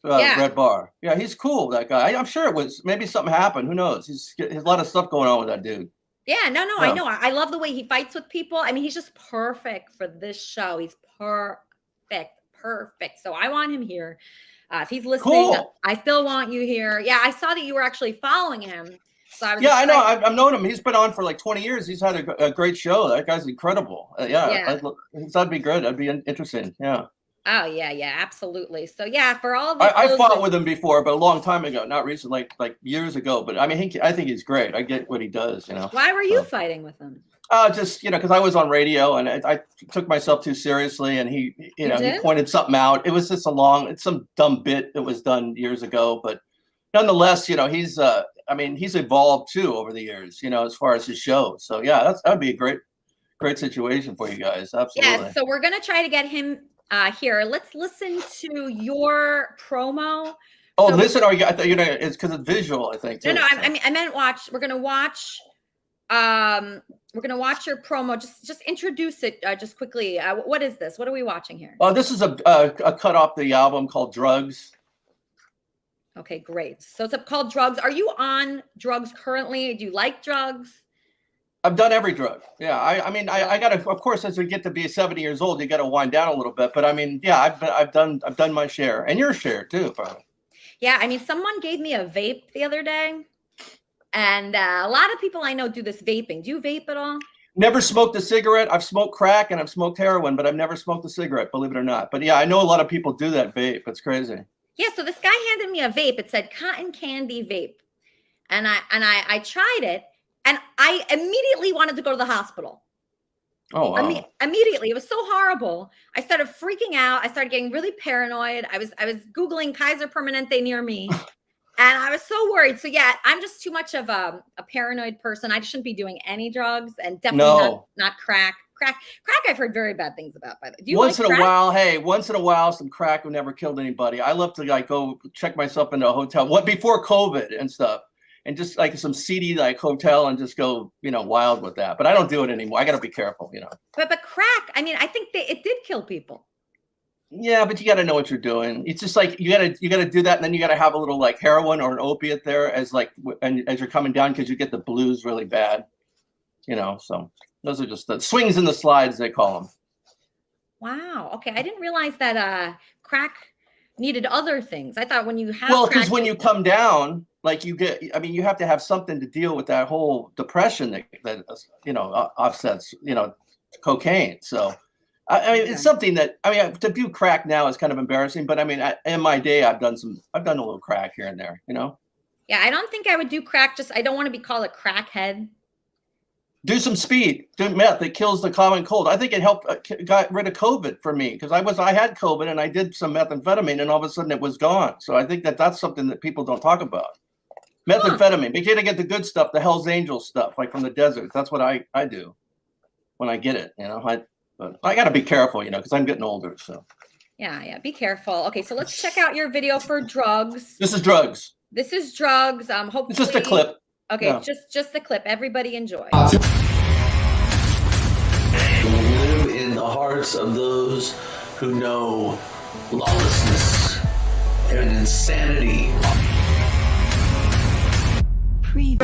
Red Bar. Yeah, he's cool, that guy. I'm sure it was maybe something happened. Who knows? He's a lot of stuff going on with that dude. Yeah, no, I know. I love the way he fights with people. I mean, he's just perfect for this show. He's perfect. So I want him here. If he's listening, cool. I still want you here. Yeah, I saw that you were actually following him. So I was I know. I've known him. He's been on for like 20 years. He's had a great show. That guy's incredible. That'd be good. That'd be interesting. Yeah. Oh, yeah, absolutely. So, yeah, for all of I fought with him before, but a long time ago, not recently, like years ago. But I mean, I think he's great. I get what he does, Why were you fighting with him? Just, because I was on radio and I took myself too seriously, and he pointed something out. It was just it's some dumb bit that was done years ago. But nonetheless, he's evolved too over the years, as far as his show. So, yeah, that'd be a great situation for you guys. Absolutely. Yeah, so we're going to try to get him here. Let's listen to your promo. Oh, listen! I thought it's because it's visual. I think. No, I meant watch. We're gonna watch We're going to watch your promo. Just introduce it just quickly. What is this? What are we watching here? This is a cut off the album called Drugs. Okay, great. So it's called Drugs. Are you on drugs currently? Do you like drugs? I've done every drug. Yeah, I mean, I got to. Of course, as we get to be 70 years old, you got to wind down a little bit. But I mean, yeah, I've done my share, and your share too, probably. Yeah, I mean, someone gave me a vape the other day, and a lot of people I know do this vaping. Do you vape at all? Never smoked a cigarette. I've smoked crack and I've smoked heroin, but I've never smoked a cigarette, believe it or not. But yeah, I know a lot of people do that vape. It's crazy. Yeah, so this guy handed me a vape. It said cotton candy vape. And I tried it, and I immediately wanted to go to the hospital. Oh, wow. Immediately. It was so horrible. I started freaking out. I started getting really paranoid. I was Googling Kaiser Permanente near me. And I was so worried. So yeah, I'm just too much of a paranoid person. I shouldn't be doing any drugs, and definitely not crack. Crack, I've heard very bad things about. By the way, once in a while, some crack have never killed anybody. I love to like go check myself into a hotel. Before COVID and stuff, and just like some seedy like hotel and just go, wild with that. But I don't do it anymore. I got to be careful, But crack, I mean, I think it did kill people. Yeah, but you got to know what you're doing. It's just like you got to do that, and then you got to have a little like heroin or an opiate there as you're coming down, because you get the blues really bad. So those are just the swings and the slides, they call them. Wow. Okay, I didn't realize that crack needed other things. I thought when you have because when you come down, like you have to have something to deal with that whole depression that offsets cocaine. So. I mean, it's something that to do crack now is kind of embarrassing, but I mean, in my day, I've done a little crack here and there, Yeah, I don't think I would do crack. I don't want to be called a crackhead. Do some speed, do meth. It kills the common cold. I think it helped, got rid of COVID for me, because I had COVID and I did some methamphetamine, and all of a sudden it was gone. So I think that's something that people don't talk about. Methamphetamine, but you got to get the good stuff, the Hell's Angels stuff, like from the desert. That's what I do when I get it, But I got to be careful, because I'm getting older. So. Yeah. Be careful. Okay, so let's check out your video for Drugs. This is Drugs. Hopefully. It's just a clip. Okay, yeah. just the clip. Everybody enjoy. Live in the hearts of those who know lawlessness and insanity.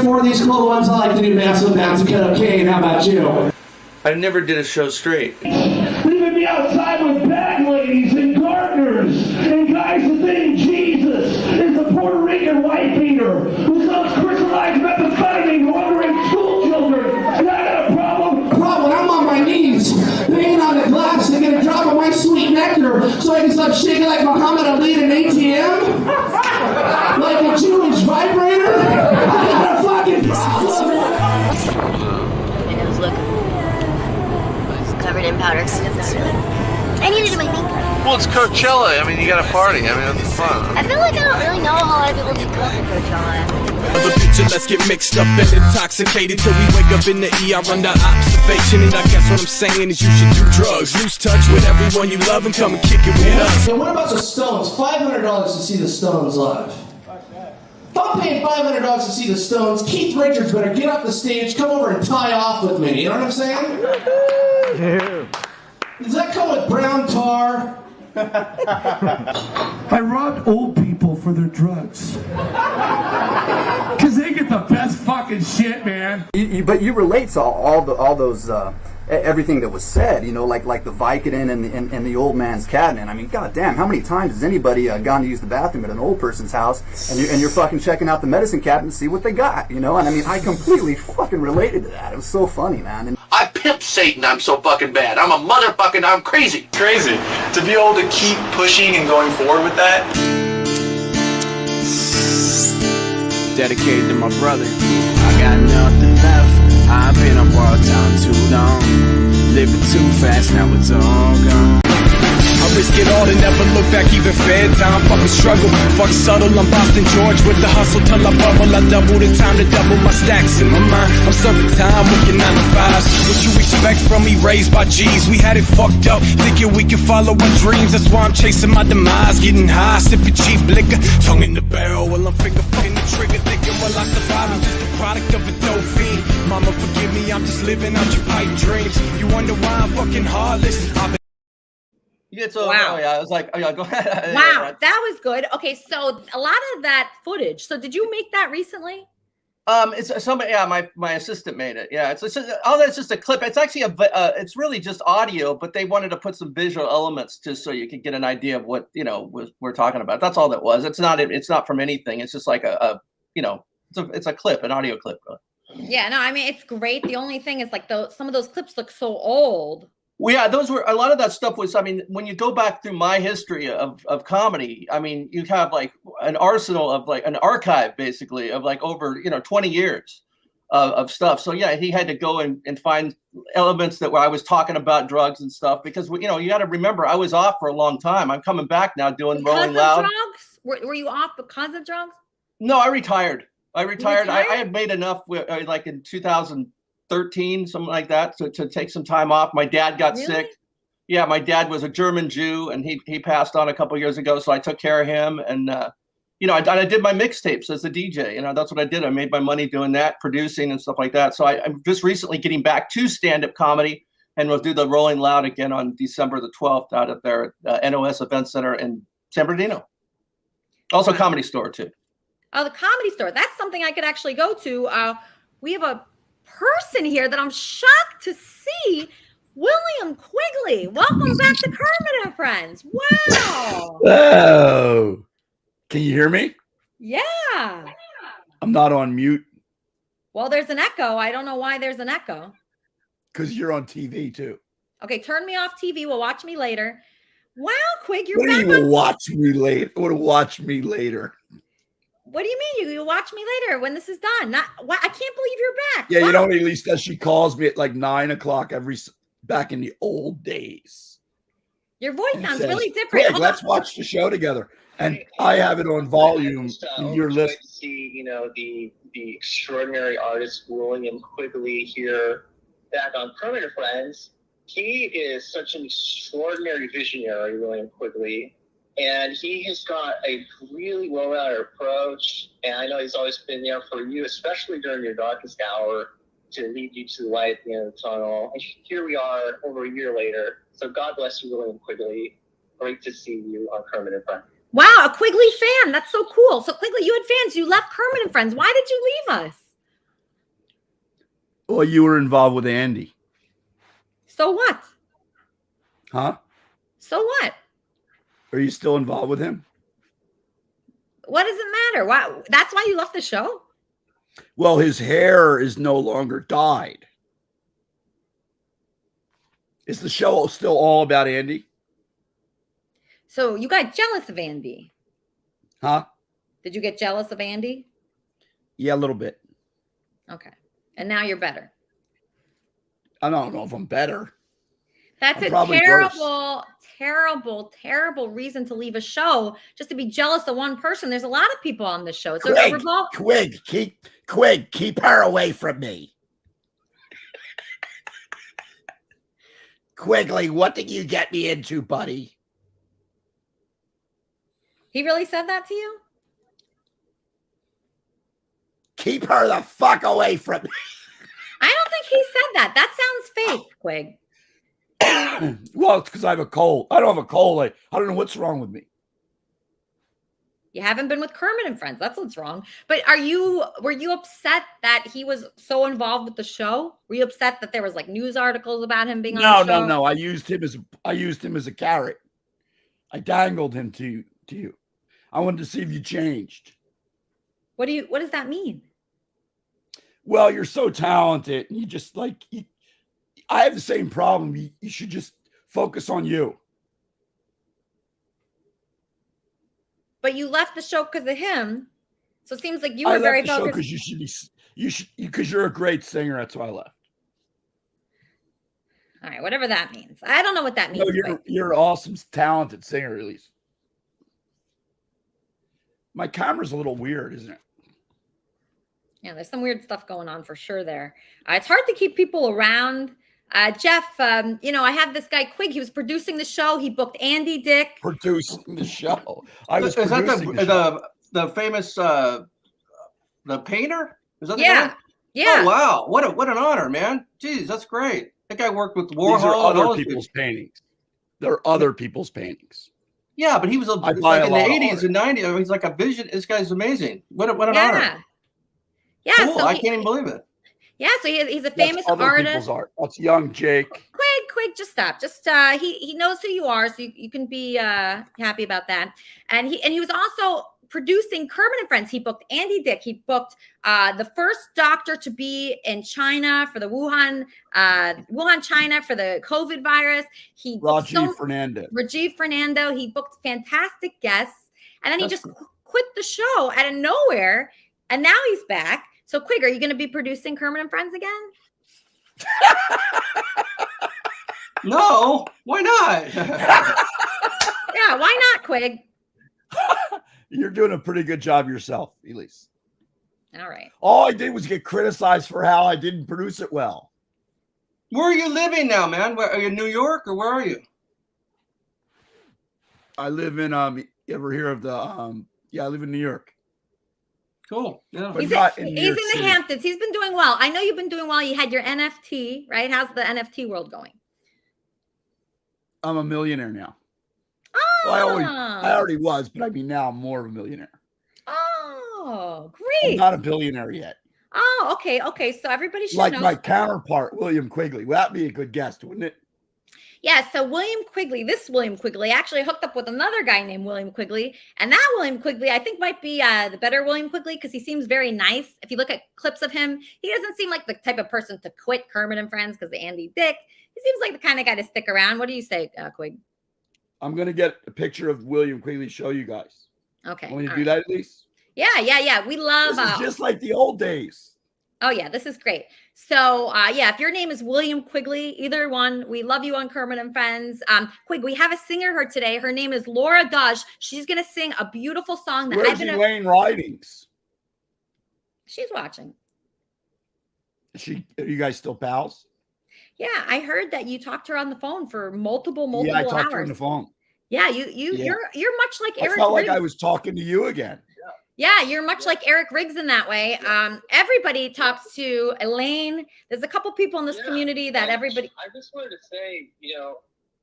For these cool ones, I like to do massive amounts of cocaine. How about you? I never did a show straight. Leaving me outside with bag ladies and gardeners and guys that think Jesus is a Puerto Rican white beater who sells crystallized methamphetamine to underage school children. And I got a problem. I'm on my knees, banging on the glass to get a drop of my sweet nectar so I can stop shaking like Muhammad Ali at an ATM? Like a Jewish vibrator? I got a fucking problem. Covered in powder. I need to do my makeup. Well, it's Coachella. I mean, you got a party. I mean, that's fun. I feel like I don't really know how a lot of people do Coachella. The picture, let's get mixed up and intoxicated till we wake up in the ER under observation. And I guess what I'm saying is you should do drugs. Lose touch with everyone you love and come and kick it with us. And what about the Stones? $500 to see the Stones live. If I'm paying $500 to see the Stones, Keith Richards better get off the stage, come over and tie off with me. You know what I'm saying? Yeah. Does that come with brown tar? I robbed old people for their drugs. Because they get the best fucking shit, man. But you relate to all those everything that was said, like the Vicodin and the old man's Cadnan. I mean, goddamn, how many times has anybody gone to use the bathroom at an old person's house and you're fucking checking out the medicine cabinet to see what they got, And I mean, I completely fucking related to that. It was so funny, man. And I pimp Satan. I'm so fucking bad. I'm I'm crazy. Crazy. To be able to keep pushing and going forward with that. Dedicated to my brother. I got nothing left. I've been on borrowed time too long. Living too fast, now it's all gone. I risk it all to never look back, even fair time. Fucking struggle, fuck subtle. I'm Boston George with the hustle till I bubble. I double the time to double my stacks in my mind. I'm serving time, working 9 to 5s. What you expect from me, raised by G's? We had it fucked up, thinking we could follow our dreams. That's why I'm chasing my demise, getting high, sipping cheap liquor, tongue in the barrel while I'm finger fucking the trigger, thinking. a lot surviving, just the product of a dope fiend. Mama, forgive me, I'm just living out your pipe dreams. You wonder why I'm fucking heartless? Wow. I was like, oh, yeah, go ahead. Wow, that was good. Okay, so a lot of that footage. So did you make that recently? It's somebody. Yeah, my assistant made it. Yeah, it's all that's just a clip. It's actually it's really just audio, but they wanted to put some visual elements just so you could get an idea of what we're talking about. That's all that was. It's not from anything. It's just like it's a clip, an audio clip. Yeah, no, I mean it's great. The only thing is like some of those clips look so old. Well, yeah, those were a lot of that stuff was. I mean, when you go back through my history of comedy, I mean, you have like an arsenal of like an archive basically of like over 20 years of stuff. So yeah, he had to go and find elements that where I was talking about drugs and stuff because you got to remember I was off for a long time. I'm coming back now doing Rolling Loud. Drugs? Were you off because of drugs? No, I retired. I had made enough like in 2013, something like that, to take some time off. My dad got sick. Yeah, my dad was a German Jew, and he passed on a couple years ago, so I took care of him. And I did my mixtapes as a DJ. That's what I did. I made my money doing that, producing and stuff like that. So I'm just recently getting back to stand-up comedy, and we'll do the Rolling Loud again on December the 12th out at their NOS Event Center in San Bernardino. Also, Comedy Store too. Oh, the Comedy Store. That's something I could actually go to. We have a person here that I'm shocked to see. William Quigley. Welcome back to Kermit and Friends. Wow. Oh, can you hear me? Yeah. I'm not on mute. Well, there's an echo. I don't know why there's an echo. Because you're on TV too. Okay, turn me off TV. We'll watch me later. Wow, Quig, you're what back. Do you watch me later? What do watch me later? What do you mean? You watch me later when this is done? I can't believe you're back. Yeah, wow. At least that she calls me at like 9 o'clock back in the old days. Your voice sounds really different. Craig, let's watch the show together. And I have it on volume. You're listening. To see, the extraordinary artist William Quigley here back on Kermit and Friends. He is such an extraordinary visionary, William Quigley. And he has got a really well-rounded approach. And I know he's always been there for you, especially during your darkest hour, to lead you to the light at the end of the tunnel. And here we are over a year later. So God bless you, William Quigley. Great to see you on Kermit and Friends. Wow, a Quigley fan. That's so cool. So Quigley, you had fans. You left Kermit and Friends. Why did you leave us? Well, you were involved with Andy. So what? Huh? So what? Are you still involved with him? What does it matter? Why? That's why you left the show? Well, his hair is no longer dyed. Is the show still all about Andy? So you got jealous of Andy? Huh? Did you get jealous of Andy? Yeah, a little bit. Okay. And now you're better. I don't know if I'm better. That's a terrible, terrible, terrible reason to leave a show just to be jealous of one person. There's a lot of people on this show. Quig, keep her away from me. Quigley, what did you get me into, buddy? He really said that to you? Keep her the fuck away from me. I don't think he said that. That sounds fake, Quig. Well, it's because I have a cold. I don't have a cold. I don't know what's wrong with me. You haven't been with Kermit and Friends. That's what's wrong. But were you upset that he was so involved with the show? Were you upset that there was like news articles about him being on the show? No. I used him as a carrot. I dangled him to you. I wanted to see if you changed. What does that mean? Well, you're so talented. And you just I have the same problem. You should just focus on you. But you left the show because of him. So it seems like you were very focused. Because you're a great singer. That's why I left. All right, whatever that means. I don't know what that means. No, you're an awesome, talented singer, at least. My camera's a little weird, isn't it? Yeah, there's some weird stuff going on for sure there. It's hard to keep people around. Jeff, I have this guy, Quig. He was producing the show. He booked Andy Dick. Producing the show. Is that the famous the painter? Is that the Yeah. guy? Yeah. Oh wow, what an honor, man. Jeez, that's great. That guy worked with Warhol. These are and all other those people's people. paintings. They're other people's paintings. Yeah, but he was I buy like a in the lot of 80s art. and 90s. I mean, he's like a vision. This guy's amazing. What an honor. Yeah. Yeah. Cool. So I can't even believe it. Yeah. So he's a That's famous other artist. people's art. That's young Jake. Quig, just stop. Just he knows who you are, so you can be happy about that. And he was also producing Kermit and Friends. He booked Andy Dick. He booked the first doctor to be in China for the Wuhan, China for the COVID virus. He booked Rajiv Fernando. He booked fantastic guests, and then he just quit the show out of nowhere. And now he's back. So Quig, are you going to be producing Kermit and Friends again? No, why not? Yeah, why not, Quig? You're doing a pretty good job yourself, Elise. All right. All I did was get criticized for how I didn't produce it well. Where are you living now, man? Are you in New York or where are you? I live in you ever hear of the I live in New York. Cool. Yeah. But He's not in in New York the City. Hamptons. He's been doing well. I know you've been doing well. You had your NFT, right? How's the NFT world going? I'm a millionaire now. Oh, Well, I already was, but I mean now I'm more of a millionaire. Oh, I'm great. not a billionaire yet. Oh, okay. So everybody should Like know. my counterpart, William Quigley. Well, that'd be a good guest, wouldn't it? Yeah, so this William Quigley actually hooked up with another guy named William Quigley. And that William Quigley, I think, might be the better William Quigley because he seems very nice. If you look at clips of him, he doesn't seem like the type of person to quit Kermit and Friends because of Andy Dick. He seems like the kind of guy to stick around. What do you say, Quig? I'm going to get a picture of William Quigley, show you guys. Okay. Want me to do that at least? Yeah. We love This is just like the old days. Oh, yeah, this is great. So, if your name is William Quigley, either one, we love you on Kermit and Friends. Quig, we have a singer here today. Her name is Laura Dodge. She's going to sing a beautiful song that Where's Elaine Ridings? She's watching. Are you guys still pals? Yeah, I heard that you talked to her on the phone for multiple Yeah, I hours. talked to her on the phone. Yeah, you're much like I Eric felt like Riggs. I was talking to you again. Yeah, you're much like Eric Riggs in that way. Everybody talks to Elaine. There's a couple people in this community that everybody. I just wanted to say,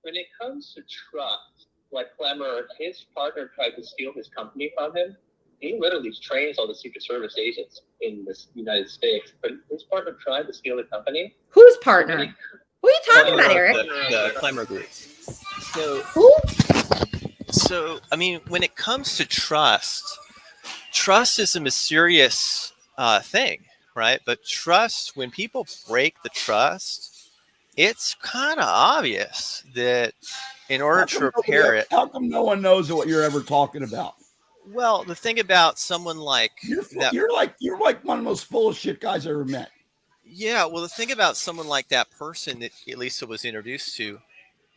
when it comes to trust, like Clemmer, his partner tried to steal his company from him. He literally trains all the Secret Service agents in the United States, but his partner tried to steal the company. Whose partner? Who are you talking about, Eric? The Clemmer group. So, Who? So, I mean, when it comes to trust is a mysterious thing, right? But trust, when people break the trust, it's kind of obvious that in order to repair it. How come no one knows what you're ever talking about? Well, the thing about someone like you're like one of the most full of shit guys I ever met. Yeah, well, the thing about someone like that person that Elisa was introduced to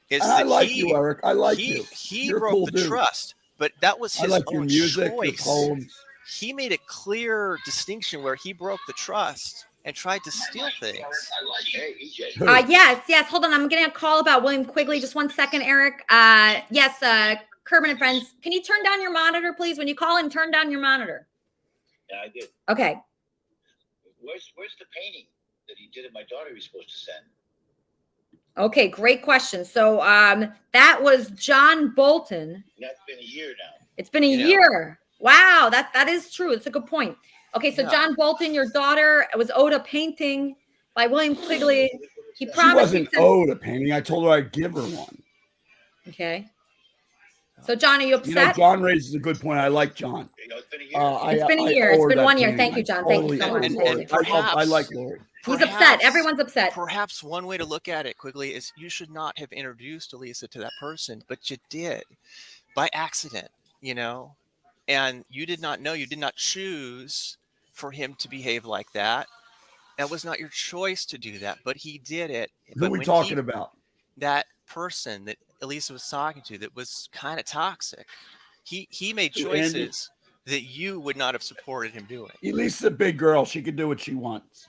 is I that like you, Eric. I like you. He You're a broke cool the dude. trust, but that was his I like own your music, your choice. poems. He made a clear distinction where he broke the trust and tried to steal things. Yes. Hold on. I'm getting a call about William Quigley. Just 1 second, Eric. Yes, Kermit and Friends. Can you turn down your monitor, please? When you call him, turn down your monitor. Yeah, I did. Okay. Where's the painting that he did of my daughter he was supposed to send? Okay, great question. So that was John Bolton. That's been a year now. It's been a year. Wow, that is true. It's a good point. Okay, so John Bolton, your daughter was owed a painting by William Quigley. He She promised. wasn't owed a painting. I told her I'd give her one. Okay. So John, are you upset? You know, John raises a good point. I like John. It's been a year. It's been 1 year. Thank you, John. Thank you so much. I like Lori. He's upset. Everyone's upset. Perhaps one way to look at it, Quigley, is you should not have introduced Elisa to that person, but you did by accident, and you did not know, you did not choose for him to behave like that. That was not your choice to do that, but he did it. Who are we talking about? That person that Elisa was talking to that was kind of toxic. He made choices that you would not have supported him doing. Elisa's a big girl. She can do what she wants.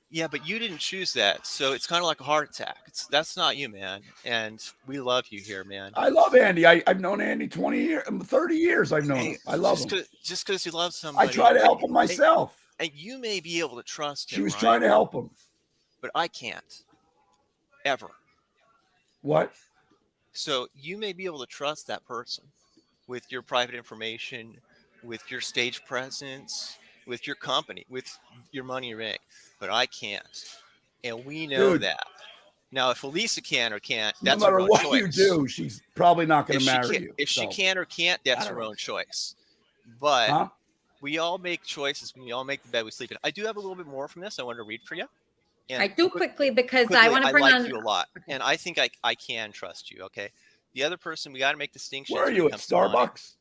Yeah, but you didn't choose that, so it's kind of like a heart attack. That's not you, man. And we love you here, man. I love Andy. I've known Andy 20 years, 30 years. I've known him. I love him. Just because you love somebody. I try to help him myself. And you may be able to trust him. She was trying to help him, but I can't. Ever. What? So you may be able to trust that person with your private information, with your stage presence, with your company, with your money you make, but I can't. And we know that. Now, if Elisa can or can't, that's no matter her own what choice. you do, she's probably not going to marry you. If she can or can't, that's her own choice. But we all make choices. We all make the bed we sleep in. I do have a little bit more from this I wanted to read for you. And I do quickly because I want to bring on. You a lot, and I think I can trust you. Okay, the other person, we got to make distinctions. Where are you at Starbucks?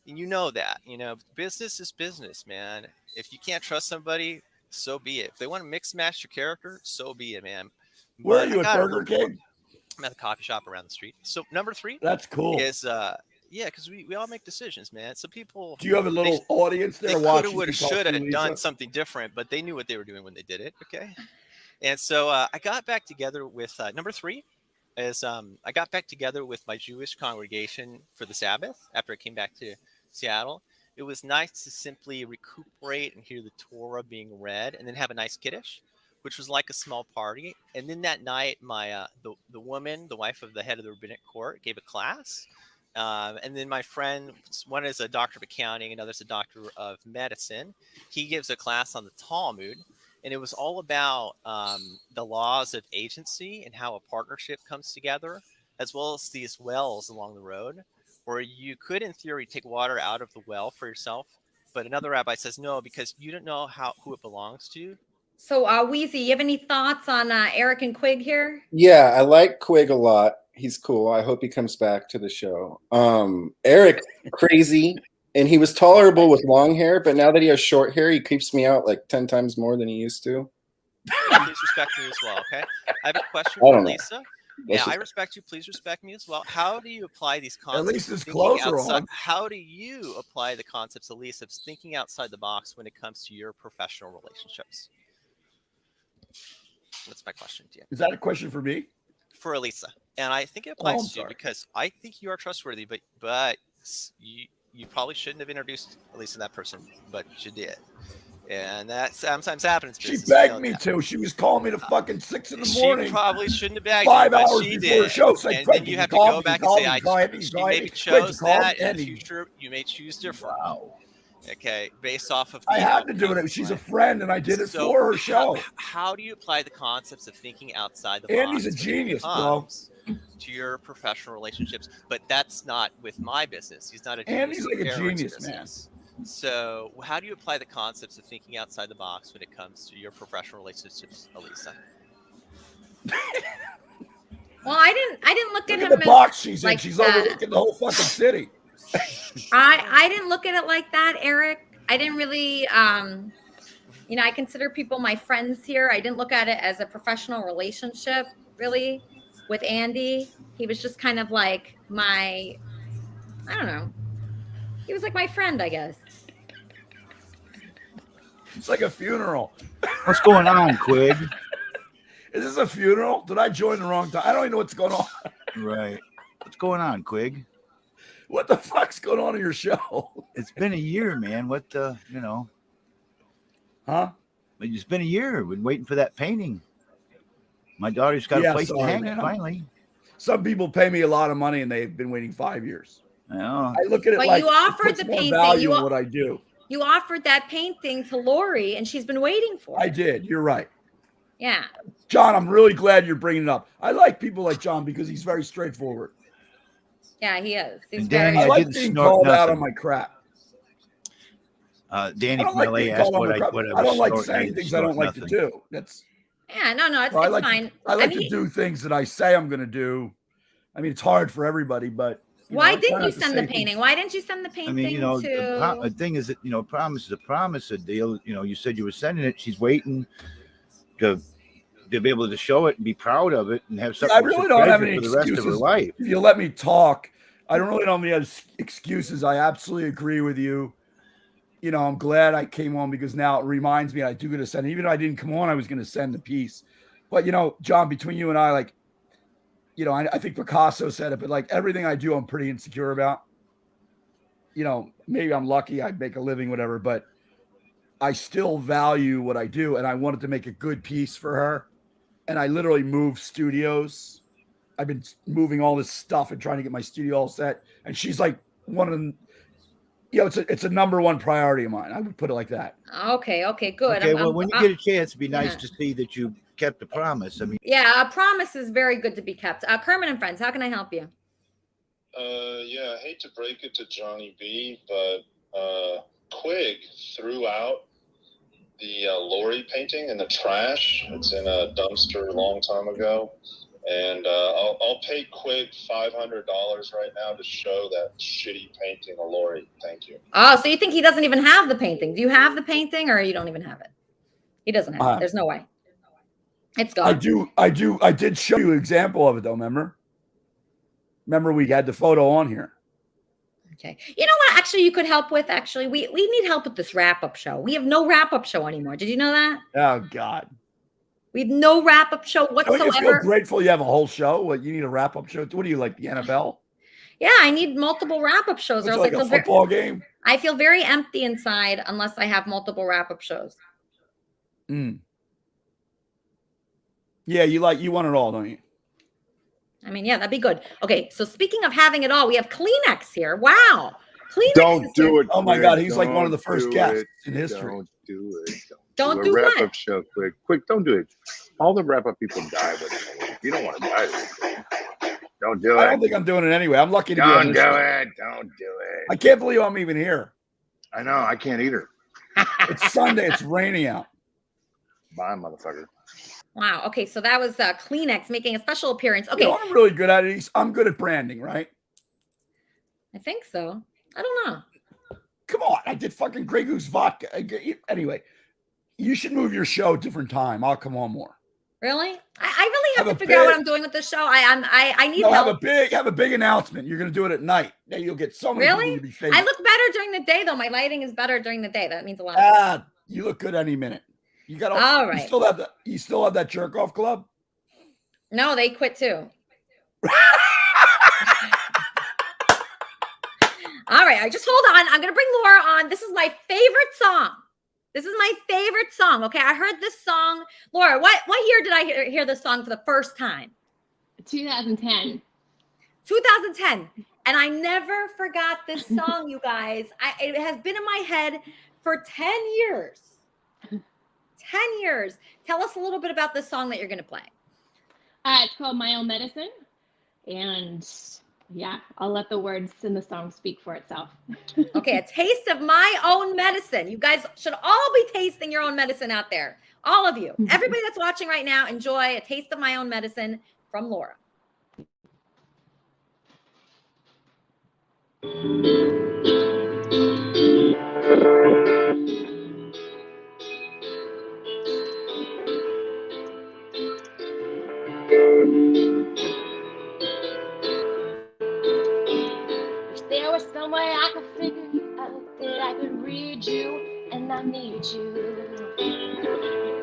And you know that. You know, business is business, man. If you can't trust somebody, so be it. If they want to mix match your character, so be it, man. Where are you at Burger King? I'm at a coffee shop around the street. So number 3. That's cool. Is yeah, because we all make decisions, man. So people. Do you have a little audience there watching? They could have, should have done something different, but they knew what they were doing when they did it. Okay. And so I got back together with number 3. Is I got back together with my Jewish congregation for the Sabbath after I came back to Seattle. It was nice to simply recuperate and hear the Torah being read, and then have a nice kiddush, which was like a small party. And then that night, my the woman, the wife of the head of the rabbinic court, gave a class. And then my friend, one is a doctor of accounting, another's a doctor of medicine. He gives a class on the Talmud. And it was all about the laws of agency and how a partnership comes together, as well as these wells along the road, where you could, in theory, take water out of the well for yourself. But another rabbi says no, because you don't know who it belongs to. So, Weezy, you have any thoughts on Eric and Quig here? Yeah, I like Quig a lot. He's cool. I hope he comes back to the show. Eric, crazy. And he was tolerable with long hair, but now that he has short hair, he creeps me out like 10 times more than he used to. Please respect me as well, okay? I have a question for Lisa. Yeah, I respect you. Please respect me as well. How do you apply these concepts? At least his clothes are on. How do you apply the concepts, Elisa, of thinking outside the box when it comes to your professional relationships? That's my question to you. Is that a question for me? For Elisa. And I think it applies to you because I think you are trustworthy, but you probably shouldn't have introduced Elisa to that person, but you did. And that sometimes happens. She begged me to. She was calling me to fucking 6 in the morning. She probably shouldn't have begged 5 you, but hours she before did. the show. So And then you have to go back and say, you maybe chose that in the future. You may choose different. Wow. Okay, based off of. I had to do it. She's a friend, and I did it for her show. How do you apply the concepts of thinking outside the box? Andy's a genius, bro. To your professional relationships, but that's not with my business. He's not a genius. Andy's like a Eric's genius, business. So, how do you apply the concepts of thinking outside the box when it comes to your professional relationships, Elisa? Well, I didn't look at him the as box she's like in. She's that. overlooking the whole fucking city. I didn't look at it like that, Eric. I didn't really, I consider people my friends here. I didn't look at it as a professional relationship, really, with Andy. He was just kind of like I don't know. He was like my friend, I guess. It's like a funeral. What's going on, Quig? Is this a funeral? Did I join the wrong time? I don't even know what's going on. Right. What's going on, Quig? What the fuck's going on in your show? It's been a year, man. What the, Huh? It's been a year. Been waiting for that painting. My daughter's got a place to hang it finally. Some people pay me a lot of money and they've been waiting 5 years. I look at it But like you offered it puts the more painting. value in what I do. You offered that painting to Lori, and she's been waiting for it. I did. You're right. Yeah. John, I'm really glad you're bringing it up. I like people like John because he's very straightforward. Yeah, he is. He's And very. Danny, I I like didn't being snort called out nothing. on my crap. Danny I from don't LA like being asked called on what my I crap. what I don't like snorting. saying didn't things I don't snort like to nothing. do. That's Yeah, no, it's, I it's like fine. I like mean, to do things that I say I'm going to do. I mean, it's hard for everybody, but why I try didn't not you to send say the painting? things- Why didn't you send the I painting mean, to? the thing is that, promise is a promise, a deal. You said you were sending it. She's waiting to be able to show it and be proud of it and have something I really don't have any for the rest of her excuses. life. If you let me talk, I don't really have any excuses. I absolutely agree with you. you know, I'm glad I came on because now it reminds me I do going to send, even though I didn't come on, I was going to send the piece. But, you know, John, between you and I, like, you know, I think Picasso said it, but like everything I do, I'm pretty insecure about. You know, maybe I'm lucky, I make a living, whatever, but I still value what I do. And I wanted to make a good piece for her. And I literally moved studios. I've been moving all this stuff and trying to get my studio all set. And she's like one of them, you know, it's a number one priority of mine. I would put it like that. Okay, good. Okay, well, when you get a chance, it'd be nice to see that you kept the promise. I mean, yeah, a promise is very good to be kept. Kermit and Friends, how can I help you? Yeah, I hate to break it to Johnny B, but Quig threw out the Lori painting in the trash. It's in a dumpster a long time ago. And I'll pay Quig $500 right now to show that shitty painting of Lori. Thank you. Oh, so you think he doesn't even have the painting? Do you have the painting, or you don't even have it? He doesn't have it. There's no way. It's gone. I did show you an example of it, though. Remember we had the photo on here. Okay. You know what? Actually, you could help with. Actually, we need help with this wrap-up show. We have no wrap-up show anymore. Did you know that? Oh God. We have no wrap-up show whatsoever. Don't you feel grateful you have a whole show? What, you need a wrap-up show? What do you like, the NFL? Yeah, I need multiple wrap-up shows. It's like a football game. I feel very empty inside unless I have multiple wrap-up shows. Yeah, you want it all, don't you? I mean, yeah, that'd be good. Okay, so speaking of having it all, we have Kleenex here. Wow. Kleenex. Don't do it. Oh my God, he's like Don't one of the first do guests it. in history. Don't do it. Don't do do a what? wrap-up show quick. Don't do it. All the wrap-up people die with it. You don't want to die with it. Don't do it. I don't think I'm doing it anyway. I'm lucky to be on Don't this do show. it. Don't do it. I can't believe I'm even here. I know. I can't either. It's Sunday. It's raining out. Bye, motherfucker. Wow. Okay, so that was Kleenex making a special appearance. Okay. You know, I'm really good at it. I'm good at branding, right? I think so. I don't know. Come on. I did fucking Grey Goose vodka. Anyway, you should move your show a different time. I'll come on more. Really? I really have to figure out what I'm doing with this show. I need help. Have a big announcement. You're going to do it at night. Now you'll get so many people to be famous. I look better during the day, though. My lighting is better during the day. That means a lot. You look good any minute. You got all right. You still have that jerk off club? No, they quit too. All right, just hold on. I'm gonna bring Laura on. This is my favorite song. Okay, I heard this song. Laura, what year did I hear this song for the first time? 2010. 2010. And I never forgot this song, you guys. It has been in my head for 10 years. 10 years. Tell us a little bit about this song that you're going to play. It's called My Own Medicine. And yeah, I'll let the words in the song speak for itself. Okay, a taste of my own medicine. You guys should all be tasting your own medicine out there. All of you. Everybody that's watching right now, enjoy a taste of my own medicine from Laura. There was some way I could figure you out, that I could read you, and I need you.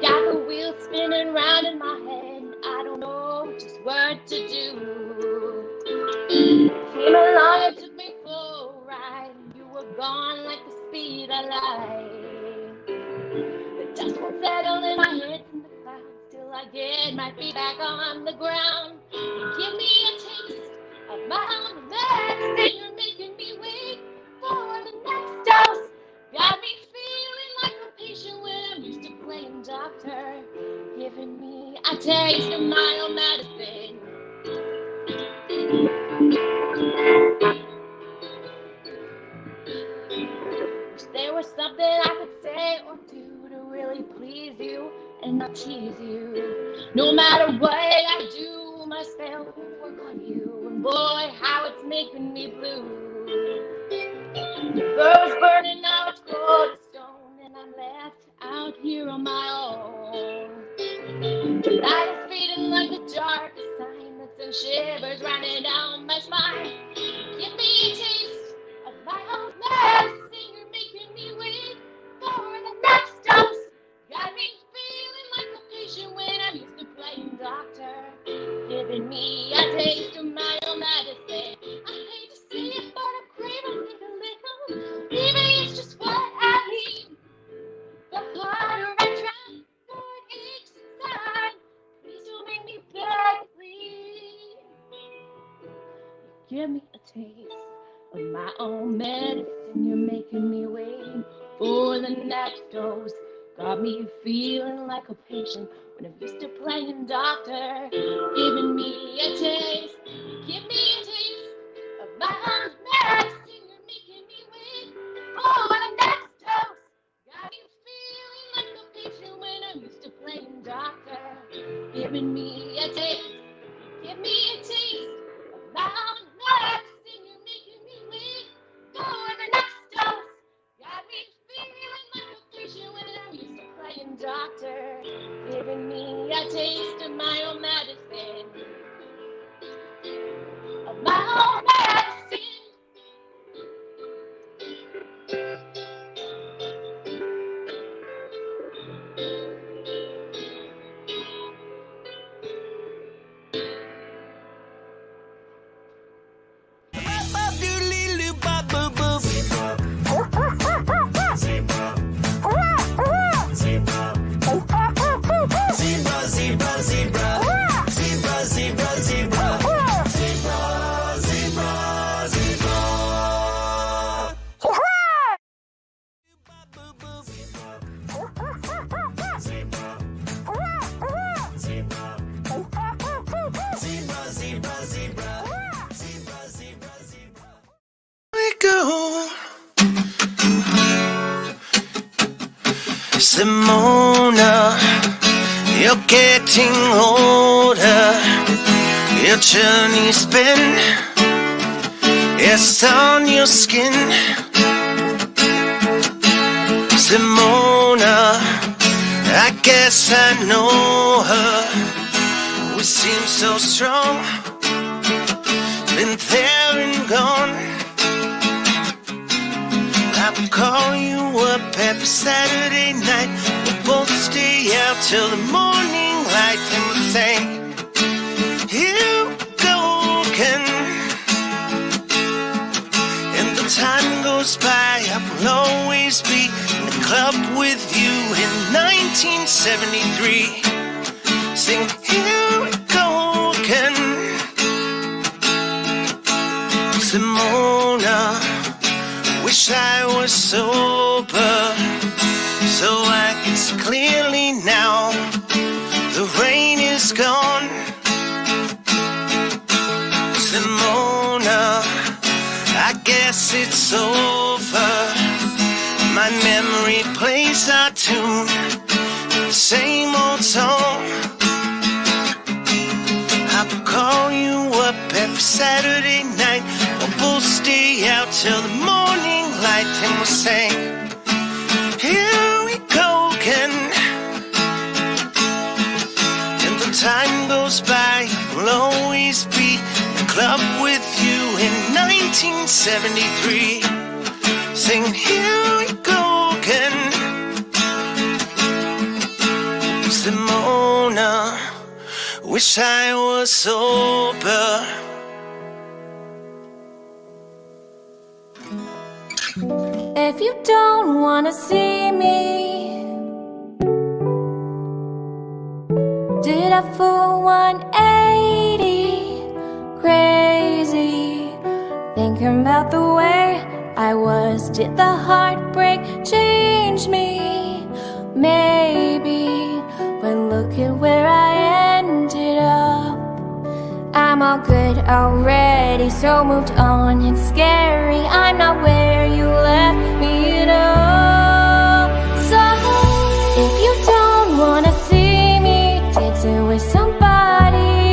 Got the wheel spinning round in my head, I don't know just what to do. Came along and took me for a ride, and you were gone like the speed of light. The dust won't settle in my head from the clouds till I get my feet back on the ground. You give me a taste of my own medicine. You're making me wait for the next dose. Got me feeling like a patient when I'm used to playing doctor. Giving me a taste of my own medicine. Wish there was something I could say or do to really please you and not tease you. No matter what I do, my spell will work on you. And boy, how it's making me blue. The bird's burning, now it's cold as stone, and I'm left out here on my own. The night is fading like the darkest sign that sends shivers running down my spine. Give me a taste of my own medicine. You're making me wait give me a taste of my own medicine. You're making me wait for the next dose. Got me feeling like a patient when I'm used to playing doctor. Giving me a taste, give me a taste of my own medicine. You're making me wait for the next dose. Got me feeling like a patient when I'm used to playing doctor. Giving me a taste, give me a taste of my own medicine. You're making me wait for the next dose. Got me feeling like a patient when I'm used to playing doctor. Giving me a taste of my own medicine. Of my own medicine. Simona, you're getting older. Your journey's been it's on your skin. Simona, I guess I know her. We seem so strong, been there and gone. I would call you up every Saturday night. We'll both stay out till the morning light and we'll say, here we go again. And the time goes by, I will always be in the club with you in 1973. Sing, here we go again. Simona, wish I was sober so I can see clearly now. The rain is gone. Simona, I guess it's over. My memory plays our tune, the same old song. I will call you up every Saturday night. We'll both stay out till the morning light and we'll sing, here we go again. And the time goes by, we'll always be in the club with you in 1973. Sing, here we go again. Simona, wish I was sober. If you don't wanna see me, did I full 180? Crazy, thinking about the way I was. Did the heartbreak change me? Maybe, but look at where I ended up. I'm all good already, so moved on. It's scary, I'm not where you left me at all. So if you don't wanna see me dancing with somebody,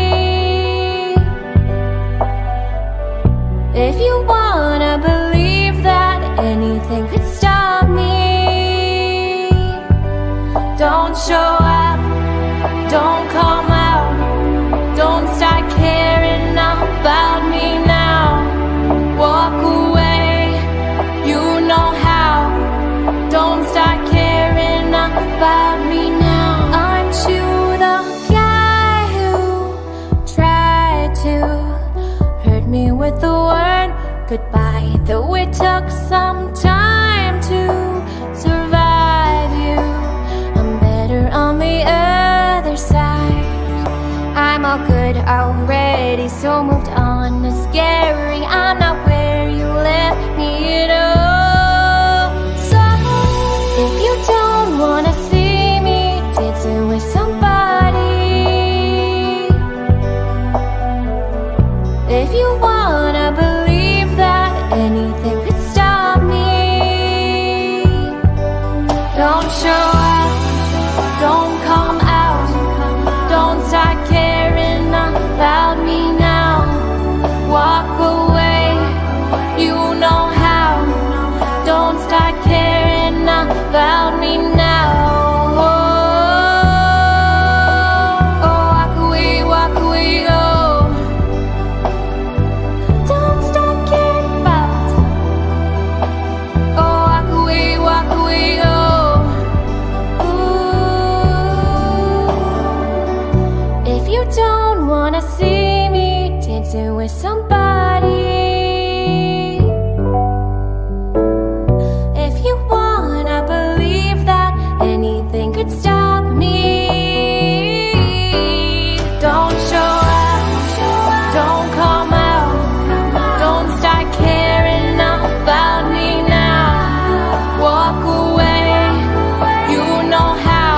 if you wanna believe that anything could stop me, don't show up, don't come out, don't start caring about me now. Walk away, you know how. Don't start caring about me now. Aren't you the guy who tried to hurt me with the word goodbye? Though it took some time to survive you, I'm better on the other side. I'm all good already, so moved on. fun or scary. I'm not where you left me at all. So if you don't wanna see me dancing with somebody, if you wanna believe that anything could stop me, don't show up, don't come out, don't start caring about me now. Walk away, you know how. Don't start caring about me now. Oh, walk away, oh. Don't start caring about. Oh, walk away, oh. Ooh. If you don't wanna see me dancing with somebody, if you wanna believe that anything could stop me, don't show up, don't come out, don't start caring about me now. Walk away, you know how.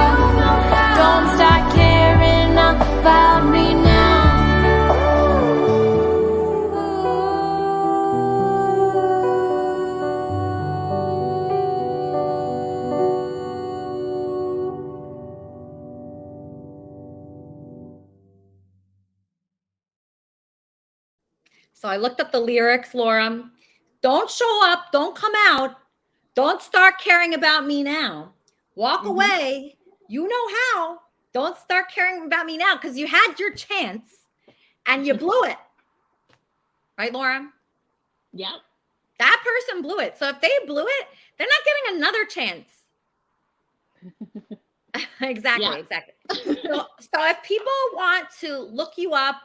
Don't start caring about me now. So I looked up the lyrics, Laura. Don't show up, don't come out, don't start caring about me now. Walk away, you know how. Don't start caring about me now, because you had your chance and you blew it. Right, Laura? Yep. That person blew it. So if they blew it, they're not getting another chance. Exactly. So if people want to look you up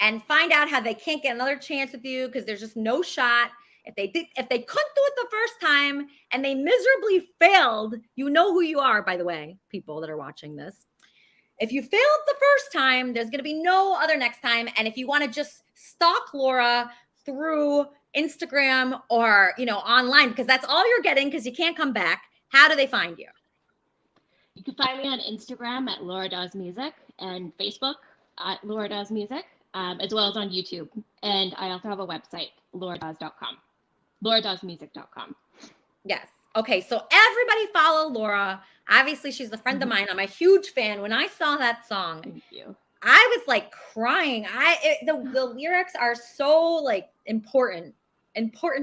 and find out how they can't get another chance with you because there's just no shot, if they couldn't do it the first time and they miserably failed, you know who you are, by the way, people that are watching this. If you failed the first time, there's going to be no other next time. And if you want to just stalk Laura through Instagram or, online, because that's all you're getting because you can't come back, how do they find you? You can find me on Instagram at Laura Does Music and Facebook at Laura Does Music, as well as on YouTube. And I also have a website, lauradoes.com, lauradoesmusic.com. Yes. Okay. So everybody follow Laura. Obviously, she's a friend of mine. I'm a huge fan. When I saw that song, Thank you. I was like crying. The lyrics are so important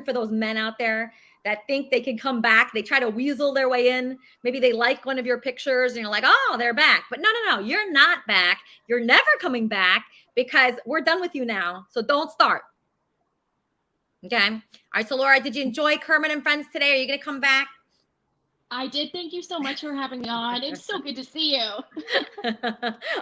for those men out there that think they can come back. They try to weasel their way in. Maybe they like one of your pictures and you're like, oh, they're back. But no, you're not back. You're never coming back because we're done with you now. So don't start. Okay. All right. So Laura, did you enjoy Kermit and Friends today? Are you going to come back? I did. Thank you so much for having me on. It's so good to see you.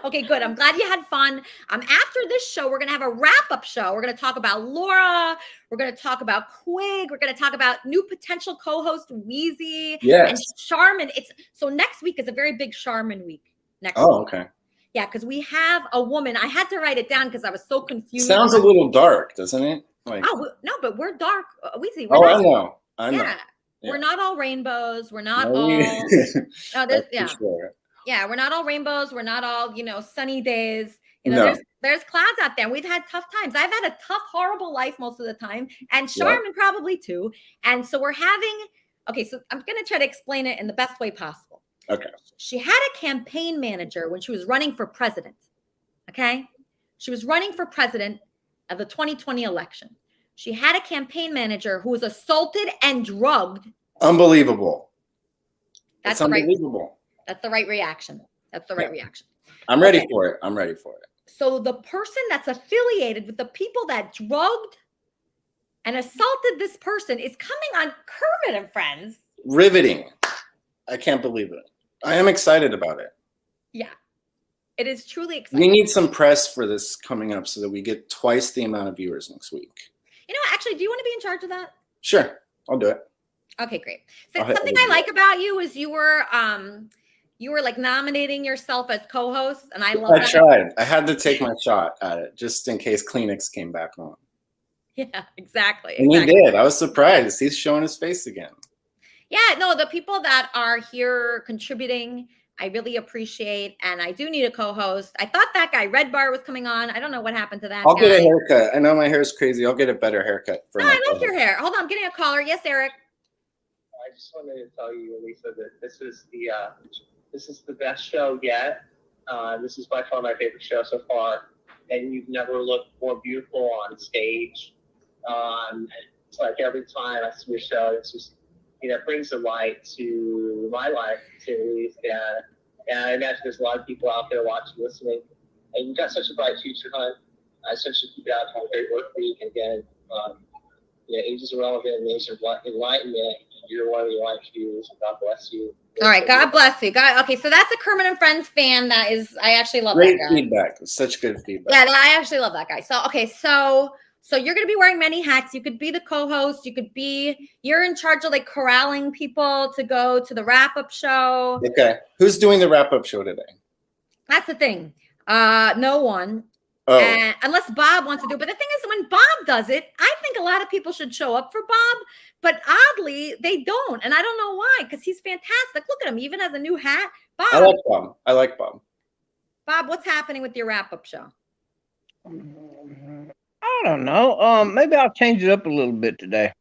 Okay, good. I'm glad you had fun. After this show, we're going to have a wrap-up show. We're going to talk about Laura. We're going to talk about Quig. We're going to talk about new potential co-host Wheezy. Yes. And Charmin. So next week is a very big Charmin week. Week. Okay. Yeah, because we have a woman. I had to write it down because I was so confused. Sounds a little dark, doesn't it? No, but we're dark. Wheezy. I know. Yeah. We're not all rainbows. We're not No, all. Sure. Yeah, we're not all rainbows. We're not all sunny days. No. There's clouds out there. And we've had tough times. I've had a tough, horrible life most of the time, and Charmin probably too. And so we're having. Okay, so I'm gonna try to explain it in the best way possible. Okay. She had a campaign manager when she was running for president. Okay, she was running for president of the 2020 election. She had a campaign manager who was assaulted and drugged. Unbelievable. That's unbelievable. That's the right reaction. That's the right reaction. I'm ready for it. I'm ready for it. So the person that's affiliated with the people that drugged and assaulted this person is coming on Kermit and Friends. Riveting. I can't believe it. I am excited about it. Yeah. It is truly exciting. We need some press for this coming up so that we get twice the amount of viewers next week. Actually, do you want to be in charge of that? Sure. I'll do it. Okay, great. So something I like about you is you were nominating yourself as co-host, and I love that. I tried. I had to take my shot at it just in case Kleenex came back on. Yeah, exactly. And he did. I was surprised. He's showing his face again. Yeah, no, the people that are here contributing, I really appreciate. And I do need a co-host. I thought that guy Red Bar was coming on. I don't know what happened to that I'll guy. get a haircut. I know my hair is crazy. I'll get a better haircut for No, my I like your hair. Hold on, I'm getting a caller. Yes, Eric. I just wanted to tell you, Lisa, that this is the best show yet. This is by far my favorite show so far, and you've never looked more beautiful on stage. It's like every time I see your show, it's just it brings a light to my life, to at least. And I imagine there's a lot of people out there watching, listening, and you've got such a bright future, hon. I such a keep it out. Have a great work week. And again, age is irrelevant, and age of enlightenment. You're one of the life viewers. God bless you. All right, God bless you. Okay, so that's a Kermit and Friends fan. I actually love Great that guy. feedback. Such good feedback. Yeah, I actually love that guy. So, okay, so you're going to be wearing many hats. You could be the co-host. You're in charge of like corralling people to go to the wrap-up show. Okay. Who's doing the wrap-up show today? That's the thing. No one. Oh. And unless Bob wants to do it. But the thing is, when Bob does it, I think a lot of people should show up for Bob. But oddly, they don't. And I don't know why, because he's fantastic. Look at him. He even has a new hat. Bob. I like Bob. Bob, what's happening with your wrap-up show? I don't know. Maybe I'll change it up a little bit today.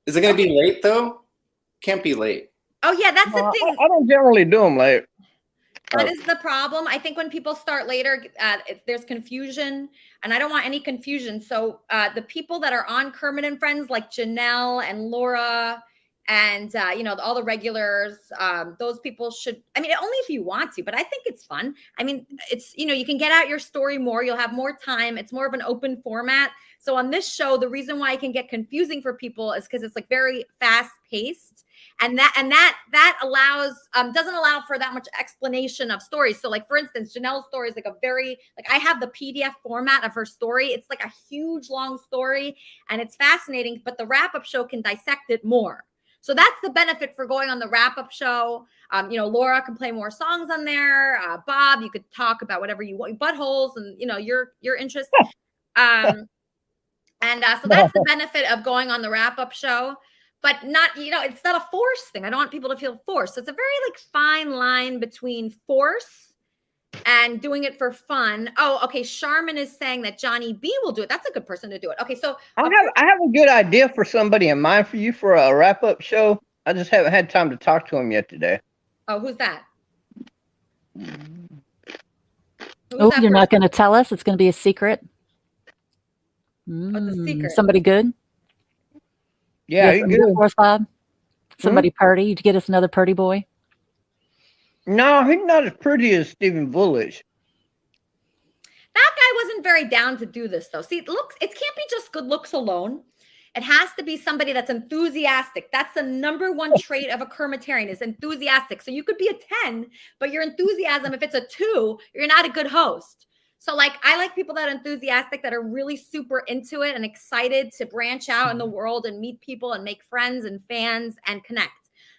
Is it going to be late, though? Can't be late. Oh, yeah, that's the thing. I don't generally do them late. That is the problem. I think when people start later, there's confusion, and I don't want any confusion. So the people that are on Kermit and Friends, like Janelle and Laura, and all the regulars, those people should. I mean, only if you want to, but I think it's fun. I mean, it's you can get out your story more. You'll have more time. It's more of an open format. So on this show, the reason why it can get confusing for people is because it's like very fast paced. And that allows doesn't allow for that much explanation of stories. So like, for instance, Janelle's story is like I have the PDF format of her story. It's like a huge long story and it's fascinating, but the wrap-up show can dissect it more. So that's the benefit for going on the wrap-up show. Laura can play more songs on there. Bob, you could talk about whatever you want, buttholes and your interest. So that's the benefit of going on the wrap-up show. But not, it's not a force thing. I don't want people to feel forced. So it's a very fine line between force and doing it for fun. Oh, okay. Charmin is saying that Johnny B will do it. That's a good person to do it. Okay, so I have a good idea for somebody in mind for you for a wrap-up show. I just haven't had time to talk to him yet today. Oh, who's that? You're not going to tell us? It's going to be a secret? What's a secret? Somebody good? Yeah, you good for us, Bob? Somebody pretty? You get us another pretty boy? No, he's not as pretty as Stephen Bullish. That guy wasn't very down to do this, though. See, it can't be just good looks alone. It has to be somebody that's enthusiastic. That's the number one trait of a Kermitarian is enthusiastic. So you could be a 10, but your enthusiasm, if it's a 2, you're not a good host. So I like people that are enthusiastic, that are really super into it and excited to branch out in the world and meet people and make friends and fans and connect.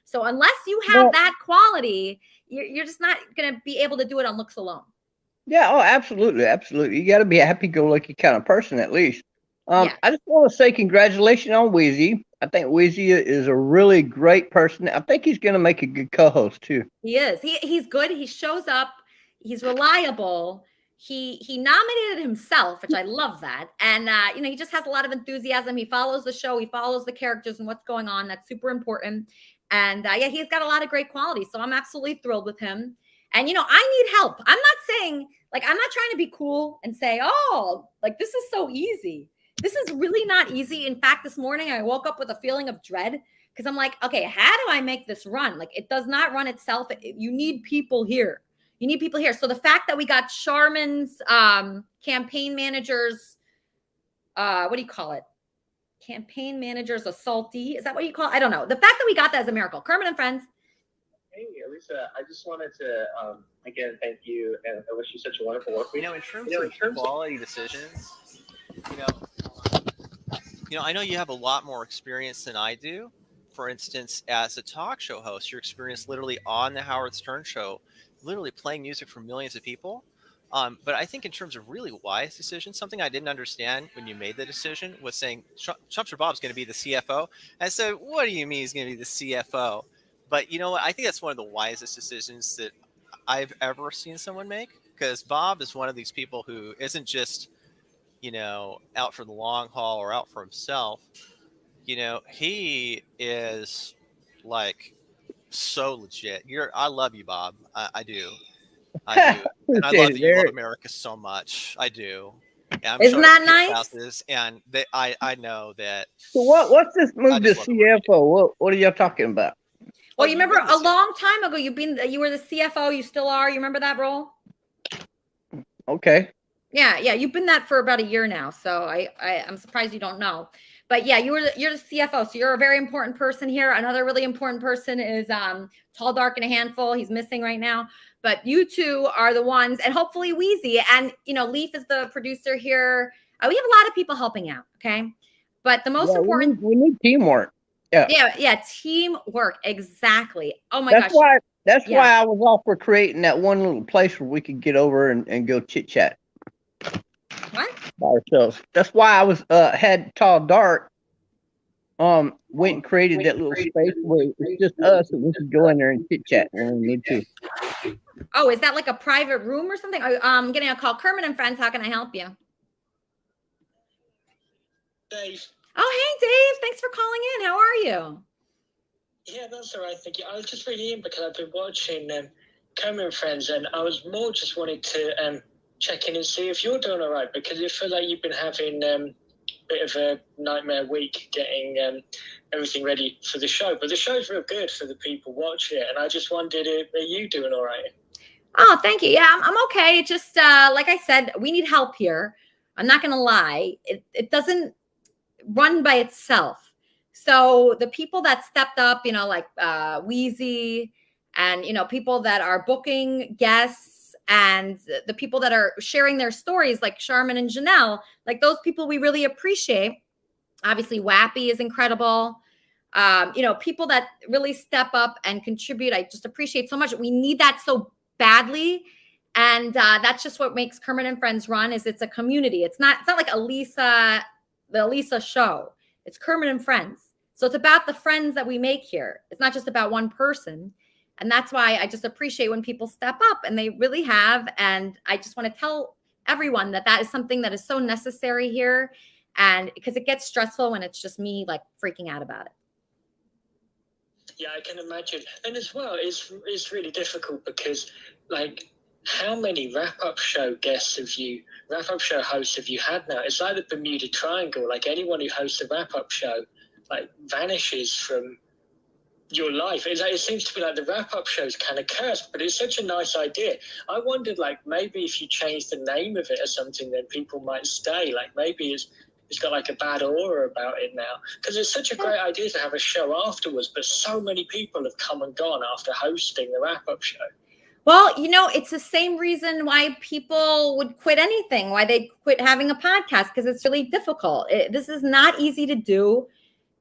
So unless you have that quality, you're just not going to be able to do it on looks alone. Yeah, oh, absolutely, absolutely. You got to be a happy-go-lucky kind of person at least. I just want to say congratulations on Wheezy. I think Wheezy is a really great person. I think he's going to make a good co-host too. He is. He's good. He shows up. He's reliable. He nominated himself, which I love that. And, he just has a lot of enthusiasm. He follows the show. He follows the characters and what's going on. That's super important. And he's got a lot of great qualities. So I'm absolutely thrilled with him. And, I need help. I'm not saying I'm not trying to be cool and say, this is so easy. This is really not easy. In fact, this morning I woke up with a feeling of dread because I'm like, okay, how do I make this run? It does not run itself. You need people here. You need people here. So the fact that we got Charmin's campaign managers, what do you call it? Campaign managers assaultee. Is that what you call it? I don't know. The fact that we got that is a miracle. Kermit and Friends. Hey, Lisa, I just wanted to, again, thank you. And I wish you such a wonderful work week. In terms of quality decisions, I know you have a lot more experience than I do. For instance, as a talk show host, your experience literally on the Howard Stern show, literally playing music for millions of people. But I think in terms of really wise decisions, something I didn't understand when you made the decision was saying Chumpster Bob's going to be the CFO. I said, what do you mean he's going to be the CFO? But you know what? I think that's one of the wisest decisions that I've ever seen someone make, because Bob is one of these people who isn't just, out for the long haul or out for himself. He is like so legit. I love you, Bob. I do. I do. And I love that you love America so much. I do. Yeah, I'm Isn't sure that your nice? spouses, and I know that. So what's this move to CFO? What are y'all talking about? Well, you remember a long time ago, you were the CFO. You still are. You remember that role? Okay. Yeah. You've been that for about a year now, so I'm surprised you don't know. But yeah, you're the CFO, so you're a very important person here. Another really important person is Tall, Dark, and a Handful. He's missing right now, but you two are the ones, and hopefully Wheezy, and Leaf is the producer here. We have a lot of people helping out. Okay, but the most important, we need teamwork. Yeah, teamwork, exactly. Oh my gosh, that's why I was all for creating that one little place where we could get over and go chit chat. What? By ourselves. That's why I was had Tall Dark went and created that little space where it's just us and we could go in there and chit chat when we need to. Oh, is that like a private room or something? I'm getting a call. Kermit and Friends, how can I help you? Dave. Oh, hey Dave, thanks for calling in. How are you? Yeah, that's all right, thank you. I was just really in because I've been watching Kermit and Friends, and I was more just wanting to check in and see if you're doing all right, because I feel like you've been having a bit of a nightmare week getting everything ready for the show. But the show's real good for the people watching it, and I just wondered, are you doing all right? Oh, thank you. Yeah, I'm okay. It just like I said, we need help here. I'm not gonna lie. It doesn't run by itself. So the people that stepped up, like Wheezy, and people that are booking guests, and the people that are sharing their stories, like Charmin and Janelle, like those people we really appreciate. Obviously, Wappy is incredible. People that really step up and contribute, I just appreciate so much. We need that so badly. And that's just what makes Kermit and Friends run, is it's a community. It's not like the Elisa show. It's Kermit and Friends. So it's about the friends that we make here. It's not just about one person. And that's why I just appreciate when people step up, and they really have. And I just want to tell everyone that is something that is so necessary here. And because it gets stressful when it's just me like freaking out about it. Yeah, I can imagine. And as well, it's really difficult because, like, how many wrap-up show hosts have you had now? It's like the Bermuda Triangle. Like, anyone who hosts a wrap-up show, like, vanishes from your life. It seems to be like the wrap-up show's kind of cursed, but it's such a nice idea. I wondered, like, maybe if you change the name of it or something, then people might stay. Like, maybe it's got like a bad aura about it now, because it's such a great idea to have a show afterwards, but so many people have come and gone after hosting the wrap-up show. Well, it's the same reason why people would quit anything, why they quit having a podcast, because it's really difficult. This is not easy to do.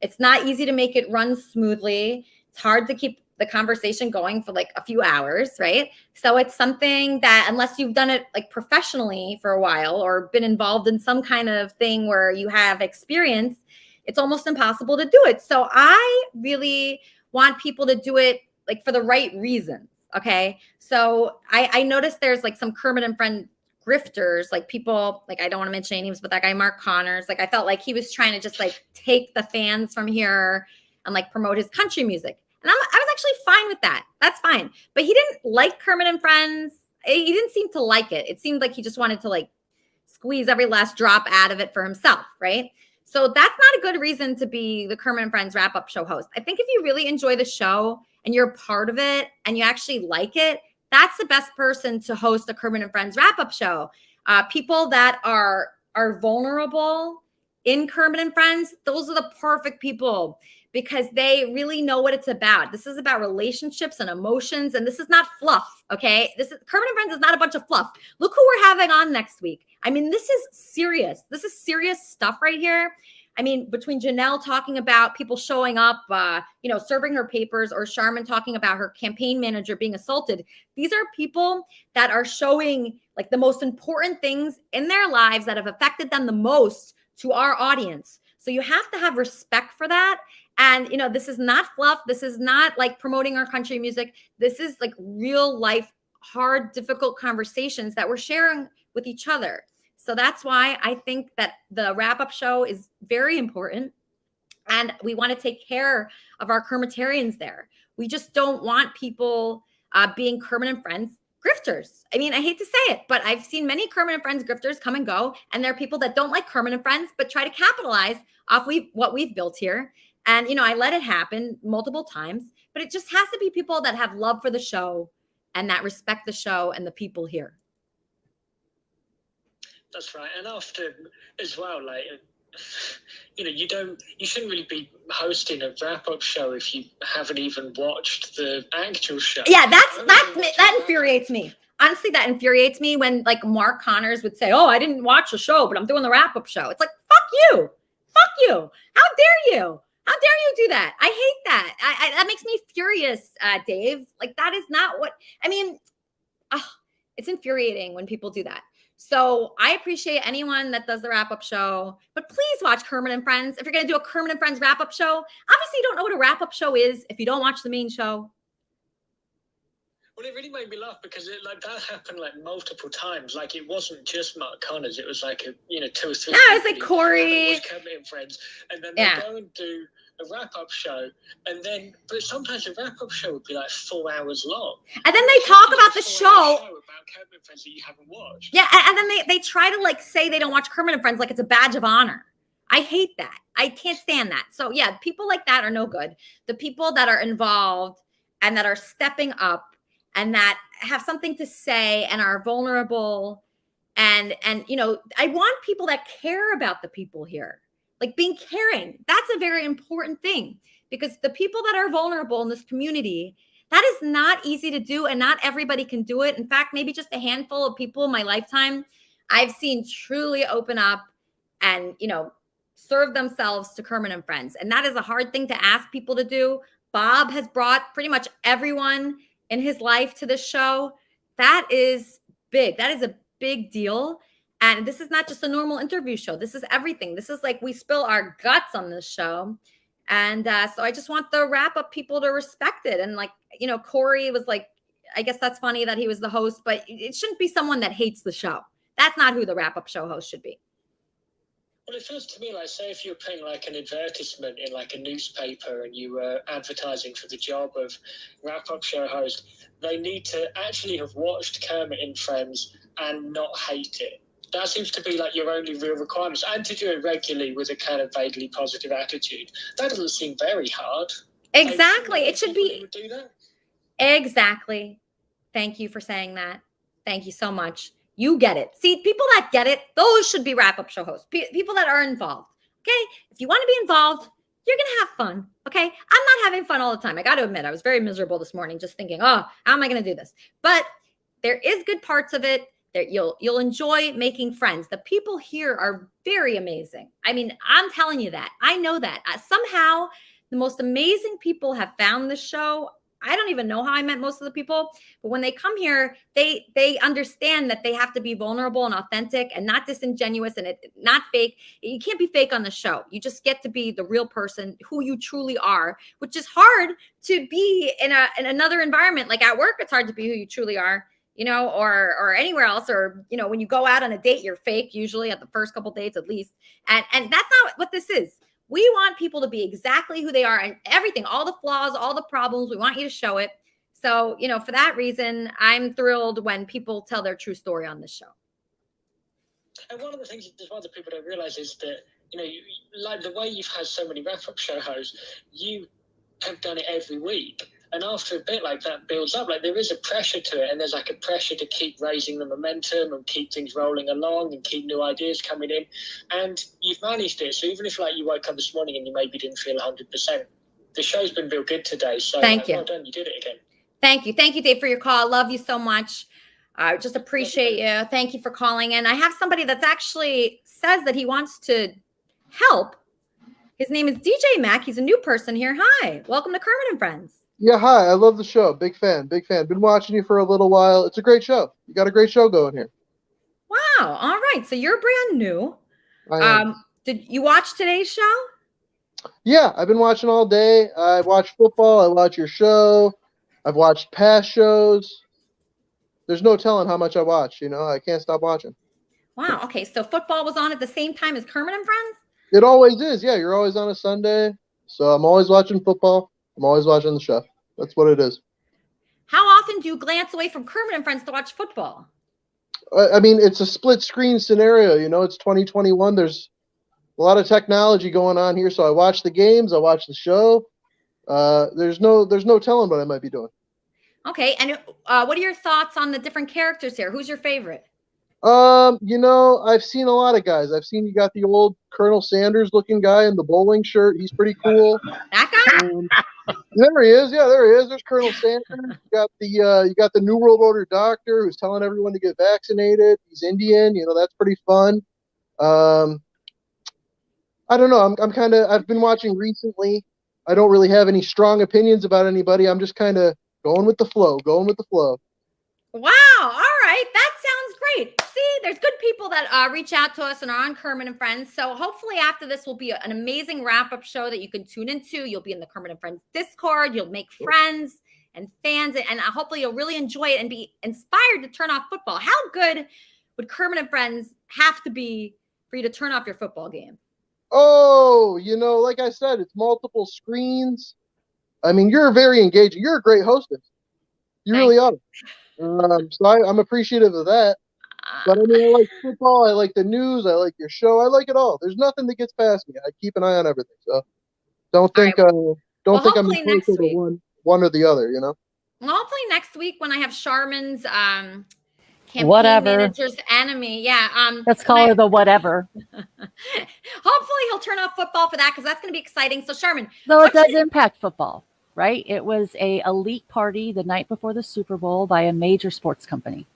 It's not easy to make it run smoothly. It's hard to keep the conversation going for like a few hours, right? So it's something that, unless you've done it like professionally for a while or been involved in some kind of thing where you have experience, it's almost impossible to do it. So I really want people to do it like for the right reasons. Okay. So I noticed there's like some Kermit and Friend grifters, like people, like I don't want to mention any names, but that guy Mark Connors, like I felt like he was trying to just like take the fans from here and like promote his country music. And I was actually fine with that. That's fine. But he didn't like Kermit and Friends. He didn't seem to like it. It seemed like he just wanted to like squeeze every last drop out of it for himself, right? So that's not a good reason to be the Kermit and Friends wrap-up show host. I think if you really enjoy the show and you're a part of it and you actually like it, that's the best person to host the Kermit and Friends wrap-up show. People that are vulnerable in Kermit and Friends, those are the perfect people, because they really know what it's about. This is about relationships and emotions, and this is not fluff, okay? Kermit and Friends is not a bunch of fluff. Look who we're having on next week. I mean, this is serious. This is serious stuff right here. I mean, between Janelle talking about people showing up, serving her papers, or Charmin talking about her campaign manager being assaulted, these are people that are showing like the most important things in their lives that have affected them the most to our audience. So you have to have respect for that. And, this is not fluff. This is not like promoting our country music. This is like real life, hard, difficult conversations that we're sharing with each other. So that's why I think that the wrap-up show is very important. And we want to take care of our Kermitarians there. We just don't want people being Kermit and Friends grifters. I mean, I hate to say it, but I've seen many Kermit and Friends grifters come and go. And there are people that don't like Kermit and Friends, but try to capitalize off what we've built here. And, I let it happen multiple times, but it just has to be people that have love for the show and that respect the show and the people here. That's right. And after as well, like, you shouldn't really be hosting a wrap-up show if you haven't even watched the actual show. Yeah, that infuriates me. Honestly, that infuriates me when like Mark Connors would say, "Oh, I didn't watch the show, but I'm doing the wrap-up show." It's like, fuck you. How dare you? How dare you do that? I hate that. That makes me furious, Dave. Like, that is not what, I mean, it's infuriating when people do that. So I appreciate anyone that does the wrap-up show, but please watch Kermit and Friends. If you're going to do a Kermit and Friends wrap-up show, obviously you don't know what a wrap-up show is if you don't watch the main show. Well, it really made me laugh because that happened like multiple times. Like, it wasn't just Mark Connors. It was like 2 or 3. Yeah, it was like Corey. Kermit and Friends, and then they go and do a wrap-up show, but sometimes the wrap-up show would be like 4 hours long. And then they talk about the show about Kermit and Friends that you haven't watched. Yeah, and then they try to like say they don't watch Kermit and Friends like it's a badge of honor. I hate that. I can't stand that. So yeah, people like that are no good. The people that are involved and that are stepping up and that have something to say and are vulnerable, and I want people that care about the people here. Like, being caring, that's a very important thing, because the people that are vulnerable in this community, that is not easy to do, and not everybody can do it. In fact, maybe just a handful of people in my lifetime I've seen truly open up and, serve themselves to Kermit and Friends. And that is a hard thing to ask people to do. Bob has brought pretty much everyone in his life to this show. That is big. That is a big deal. And this is not just a normal interview show. This is everything. This is like we spill our guts on this show. And so I just want the wrap-up people to respect it. And like, Corey was like, I guess that's funny that he was the host, but it shouldn't be someone that hates the show. That's not who the wrap-up show host should be. Well, it feels to me like, say if you're putting like an advertisement in like a newspaper and you were advertising for the job of wrap-up show host, they need to actually have watched Kermit and Friends and not hate it. That seems to be like your only real requirements, and to do it regularly with a kind of vaguely positive attitude. That doesn't seem very hard. Exactly. It should be. Do that. Exactly. Thank you for saying that. Thank you so much. You get it. See, people that get it, those should be wrap-up show hosts. People that are involved. Okay? If you want to be involved, you're going to have fun. Okay? I'm not having fun all the time. I got to admit, I was very miserable this morning just thinking, oh, how am I going to do this? But there is good parts of it. That you'll enjoy making friends. The people here are very amazing. I mean, I'm telling you that. I know that. Somehow, the most amazing people have found this show. I don't even know how I met most of the people, but when they come here, they understand that they have to be vulnerable and authentic and not disingenuous and not fake. You can't be fake on the show. You just get to be the real person who you truly are, which is hard to be in another environment. Like at work, it's hard to be who you truly are. Or anywhere else, or, when you go out on a date, you're fake, usually at the first couple dates at least. And that's not what this is. We want people to be exactly who they are and everything, all the flaws, all the problems. We want you to show it. So, for that reason, I'm thrilled when people tell their true story on this show. And one of the things as well that people don't realize is that, like the way you've had so many wrap-up show hosts, you have done it every week. And after a bit, like that builds up, like there is a pressure to it, and there's like a pressure to keep raising the momentum and keep things rolling along and keep new ideas coming in. And you've managed it. So even if like you woke up this morning and you maybe didn't feel 100%, the show's been real good today. So thank you. Well done, you did it again. Thank you. Thank you, Dave, for your call. I love you so much. I just appreciate you. Thank you for calling in. I have somebody that's actually says that he wants to help His name is DJ Mac. He's a new person here. Hi, welcome to Kermit and Friends. Yeah, hi. I love the show. Big fan. Big fan. Been watching you for a little while. It's a great show. You got a great show going here. Wow. All right. So you're brand new. I am. Did you watch today's show? Yeah, I've been watching all day. I watch football. I watch your show. I've watched past shows. There's no telling how much I watch. I can't stop watching. Wow. Okay. So football was on at the same time as Kermit and Friends? It always is. Yeah, you're always on a Sunday. So I'm always watching football. I'm always watching the show. That's what it is. How often do you glance away from Kermit and Friends to watch football? I mean, it's a split screen scenario. It's 2021. There's a lot of technology going on here. So I watch the games. I watch the show. There's no telling what I might be doing. Okay. And what are your thoughts on the different characters here? Who's your favorite? I've seen a lot of guys. I've seen you got the old Colonel Sanders looking guy in the bowling shirt. He's pretty cool. That guy? There he is. Yeah, there he is. There's Colonel Sanders. You got the New World Order doctor who's telling everyone to get vaccinated. He's Indian. That's pretty fun. I don't know. I've been watching recently. I don't really have any strong opinions about anybody. I'm just kind of going with the flow. Wow. All right. That sounds great. See, there's good people that reach out to us and are on Kermit and Friends. So hopefully after this will be an amazing wrap-up show that you can tune into. You'll be in the Kermit and Friends Discord. You'll make friends and fans. And hopefully you'll really enjoy it and be inspired to turn off football. How good would Kermit and Friends have to be for you to turn off your football game? Oh, like I said, it's multiple screens. I mean, you're very engaging. You're a great hostess. You really are. So I'm appreciative of that. But I mean, I like football. I like the news. I like your show. I like it all. There's nothing that gets past me. I keep an eye on everything. So don't think I'm impartial to one or the other. Well, hopefully next week when I have Charmin's campaign Whatever. manager's enemy. Yeah. Let's call her the whatever. Hopefully he'll turn off football for that because that's going to be exciting. So Charmin. Though it does impact football, right? It was a elite party the night before the Super Bowl by a major sports company.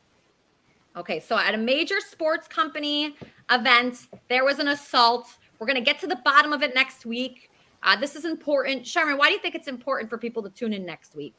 Okay, so at a major sports company event, there was an assault. We're going to get to the bottom of it next week. This is important. Charmin, why do you think it's important for people to tune in next week?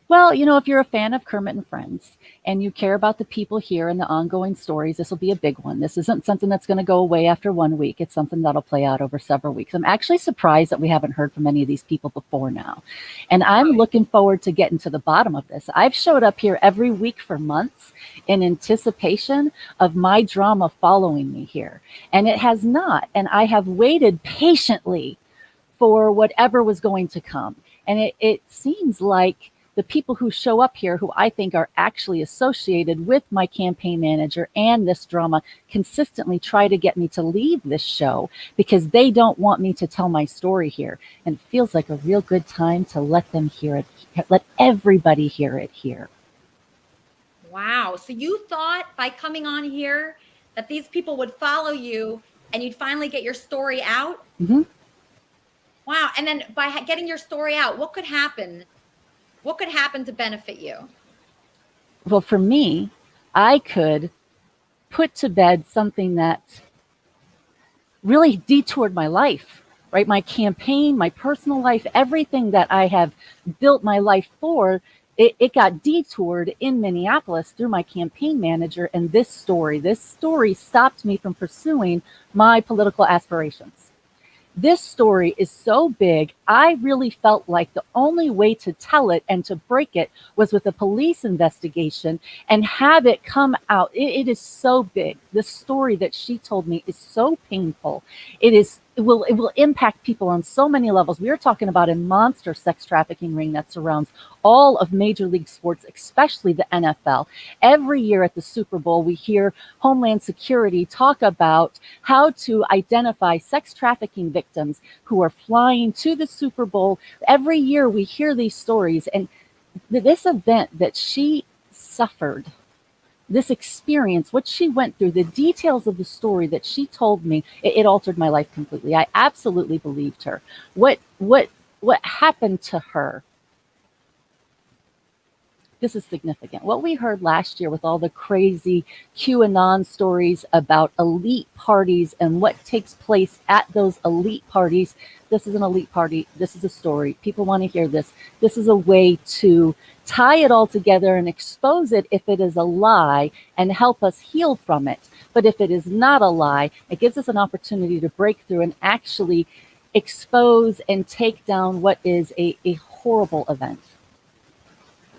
Well, if you're a fan of Kermit and Friends and you care about the people here and the ongoing stories, this will be a big one. This isn't something that's going to go away after 1 week. It's something that'll play out over several weeks. I'm actually surprised that we haven't heard from any of these people before now. And I'm looking forward to getting to the bottom of this. I've showed up here every week for months in anticipation of my drama following me here. And it has not. And I have waited patiently for whatever was going to come. And it seems like the people who show up here, who I think are actually associated with my campaign manager and this drama, consistently try to get me to leave this show because they don't want me to tell my story here. And it feels like a real good time to let them hear it, let everybody hear it here. Wow. So you thought by coming on here that these people would follow you and you'd finally get your story out? Mm-hmm. Wow. And then by getting your story out, what could happen? What could happen to benefit you? Well, for me, I could put to bed something that really detoured my life, right? My campaign, my personal life, everything that I have built my life for, it got detoured in Minneapolis through my campaign manager. And this story stopped me from pursuing my political aspirations. This story is so big, I really felt like the only way to tell it and to break it was with a police investigation and have it come out. It is so big. The story that she told me is so painful. It will impact people on so many levels. We are talking about a monster sex trafficking ring that surrounds all of Major League Sports, especially the NFL. Every year at the Super Bowl, we hear Homeland Security talk about how to identify sex trafficking victims who are flying to the Super Bowl. Every year we hear these stories, and this event that she suffered, this experience, what she went through, the details of the story that she told me, it altered my life completely. I absolutely believed her. What happened to her this is significant. What we heard last year with all the crazy QAnon stories about elite parties and what takes place at those elite parties. This is an elite party. This is a story. People want to hear this. This is a way to tie it all together and expose it if it is a lie and help us heal from it. But if it is not a lie, it gives us an opportunity to break through and actually expose and take down what is a horrible event.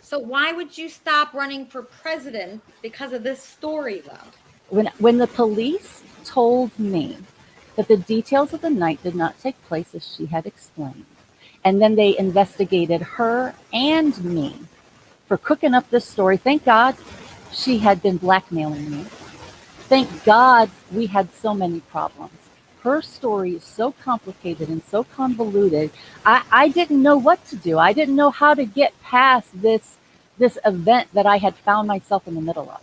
So why would you stop running for president because of this story, though? When the police told me that the details of the night did not take place as she had explained, and then they investigated her and me for cooking up this story. Thank God she had been blackmailing me. Thank God we had so many problems. Her story is so complicated and so convoluted. I didn't know what to do. I didn't know how to get past this event that I had found myself in the middle of.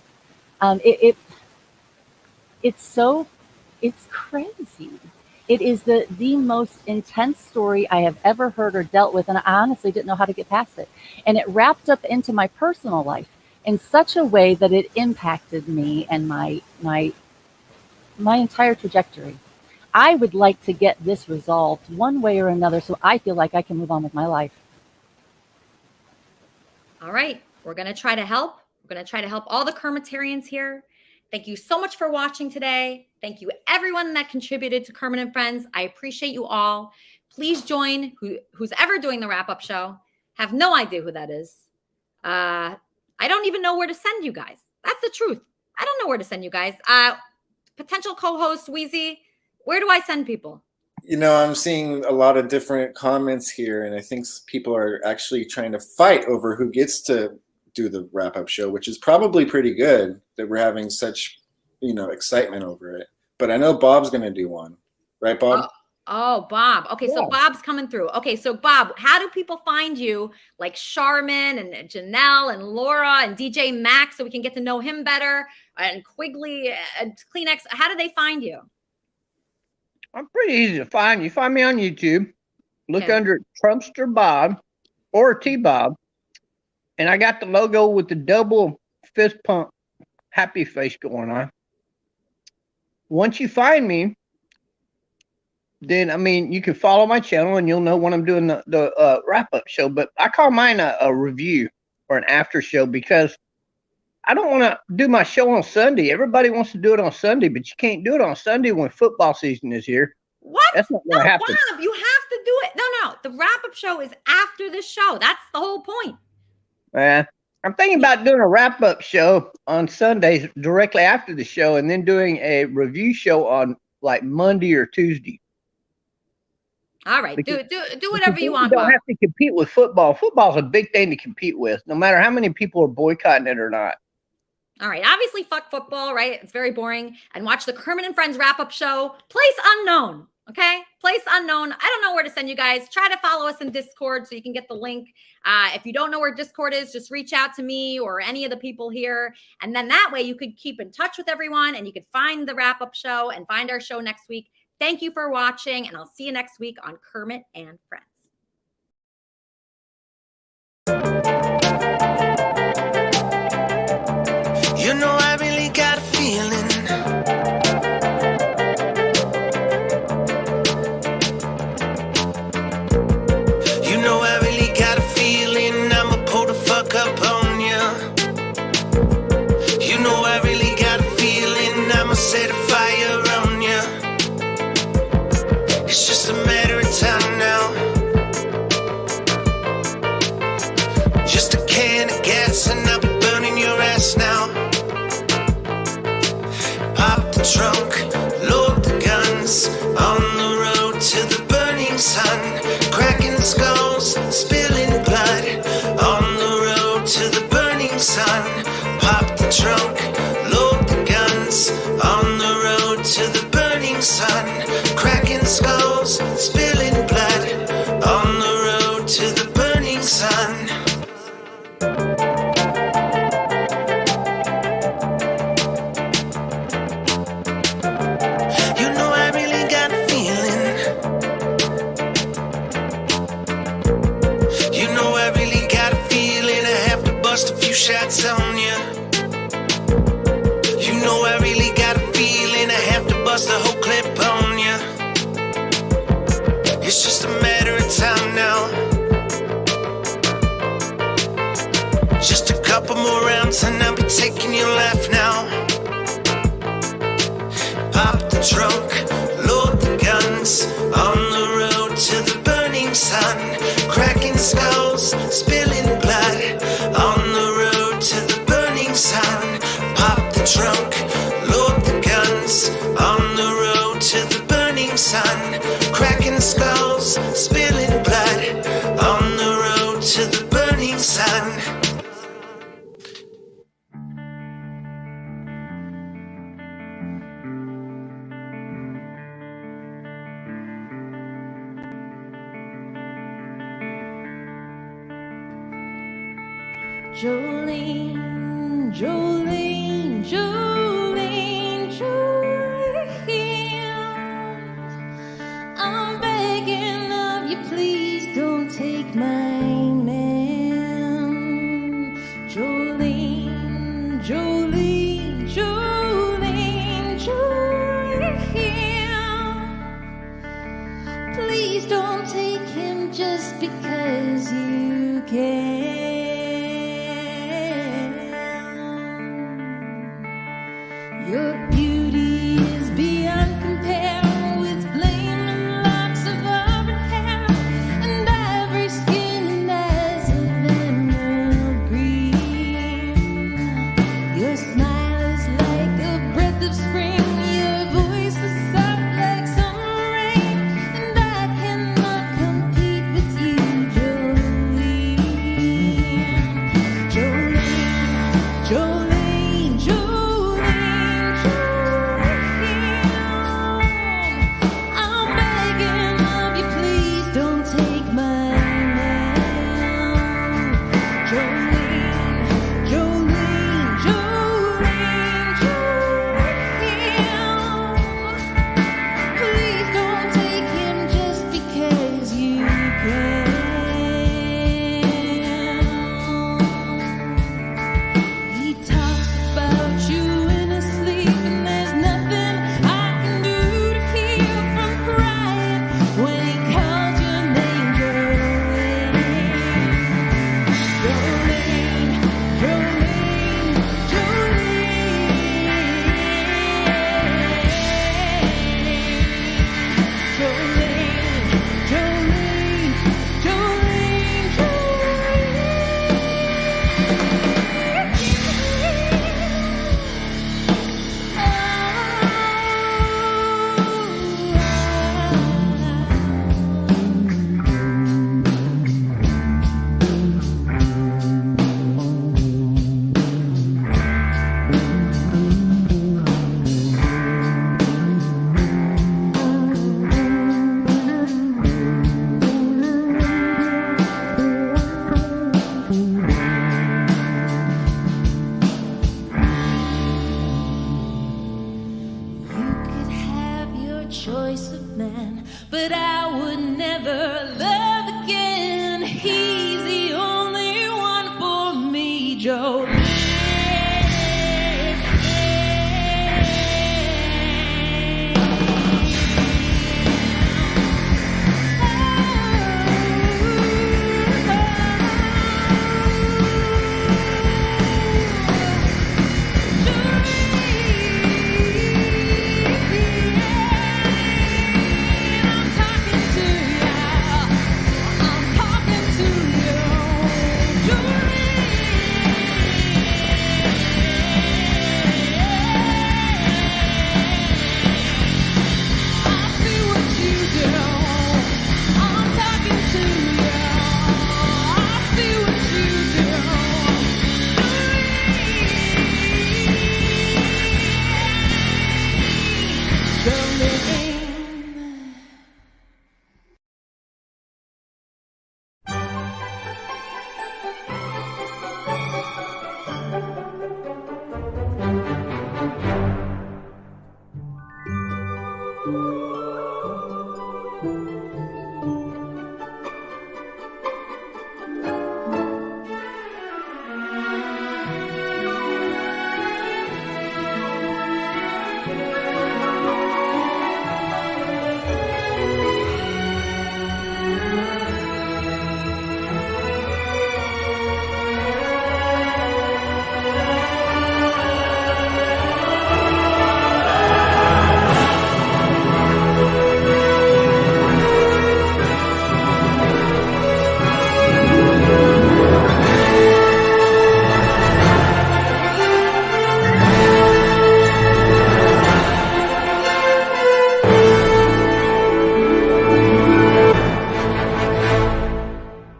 It's crazy. It is the most intense story I have ever heard or dealt with, and I honestly didn't know how to get past it. And it wrapped up into my personal life in such a way that it impacted me and my entire trajectory. I would like to get this resolved one way or another so I feel like I can move on with my life. All right. We're going to try to help. We're going to try to help all the Kermitarians here. Thank you so much for watching today. Thank you everyone that contributed to Kermit and Friends. I appreciate you all. Please join who's ever doing the wrap-up show. Have no idea who that is. I don't even know where to send you guys. That's the truth. I don't know where to send you guys. Potential co-host Wheezy, where do I send people? You know, I'm seeing a lot of different comments here, and I think people are actually trying to fight over who gets to do the wrap-up show, which is probably pretty good that we're having such, excitement over it. But I know Bob's going to do one. Right, Bob? Oh, Bob. Okay, so Bob's coming through. Okay, so Bob, how do people find you, like Charmin and Janelle and Laura and DJ Max, so we can get to know him better, and Quigley and Kleenex? How do they find you? I'm pretty easy to find. You find me on YouTube. Look under Trumpster Bob or T-Bob. And I got the logo with the double fist pump happy face going on. Once you find me, then, you can follow my channel and you'll know when I'm doing the wrap-up show. But I call mine a review or an after show because I don't want to do my show on Sunday. Everybody wants to do it on Sunday, but you can't do it on Sunday when football season is here. What? That's not going to happen. Bob, you have to do it. No. The wrap-up show is after the show. That's the whole point. I'm thinking about doing a wrap-up show on Sundays directly after the show and then doing a review show on like Monday or Tuesday. All right. Do whatever you want, You don't Bob. have to compete with football. Football's a big thing to compete with, no matter how many people are boycotting it or not. All right. Obviously, fuck football, right? It's very boring. And watch the Kermit and Friends wrap-up show. Place unknown. Okay? Place unknown. I don't know where to send you guys. Try to follow us in Discord so you can get the link. If you don't know where Discord is, just reach out to me or any of the people here. And then that way you could keep in touch with everyone and you could find the wrap-up show and find our show next week. Thank you for watching, and I'll see you next week on Kermit and Friends. You know I really got a feeling. You know I really got a feeling I'ma pull the fuck up on ya. You know I really got a feeling I'ma set a fire on ya. It's just a matter of time now. Just a can of gas and I'll be burning your ass now. Pop the trunk, load the guns, on the road to the burning sun. Cracking skulls, spilling blood, on the road to the burning sun. Pop the trunk, load the guns, on the road to the burning sun. Cracking skulls, spilling blood, on the road to the burning sun. You know I really got a feeling. You know I really got a feeling I have to bust bust a few shots on you. You know I really got a feeling I have to bust a whole clip on you. It's just a matter of time now. Just a couple more rounds and I'll be taking your life now. Pop the trunk, load the guns, on the road to the burning sun. Cracking skulls, spilling blood, on the road to the burning sun. Pop the trunk, load the guns, on the road to the burning sun. Cracking skulls, spilling blood, on the road to the burning sun. Jolene, Jolene, Jolene, Jolene, I'm begging of you, please don't take my man. Jolene, Jolene, Jolene, Jolene, please don't take him just because you can. Your beauty is beyond compare, with flaming locks of auburn hair and ivory skin as of emerald green. Your smile is like a breath of spring, your voice is soft like summer rain, and I cannot compete with you, Jolene. Jolene, Jolene, Jolene. Choice of man, but I would never love again. He's the only one for me, Joe.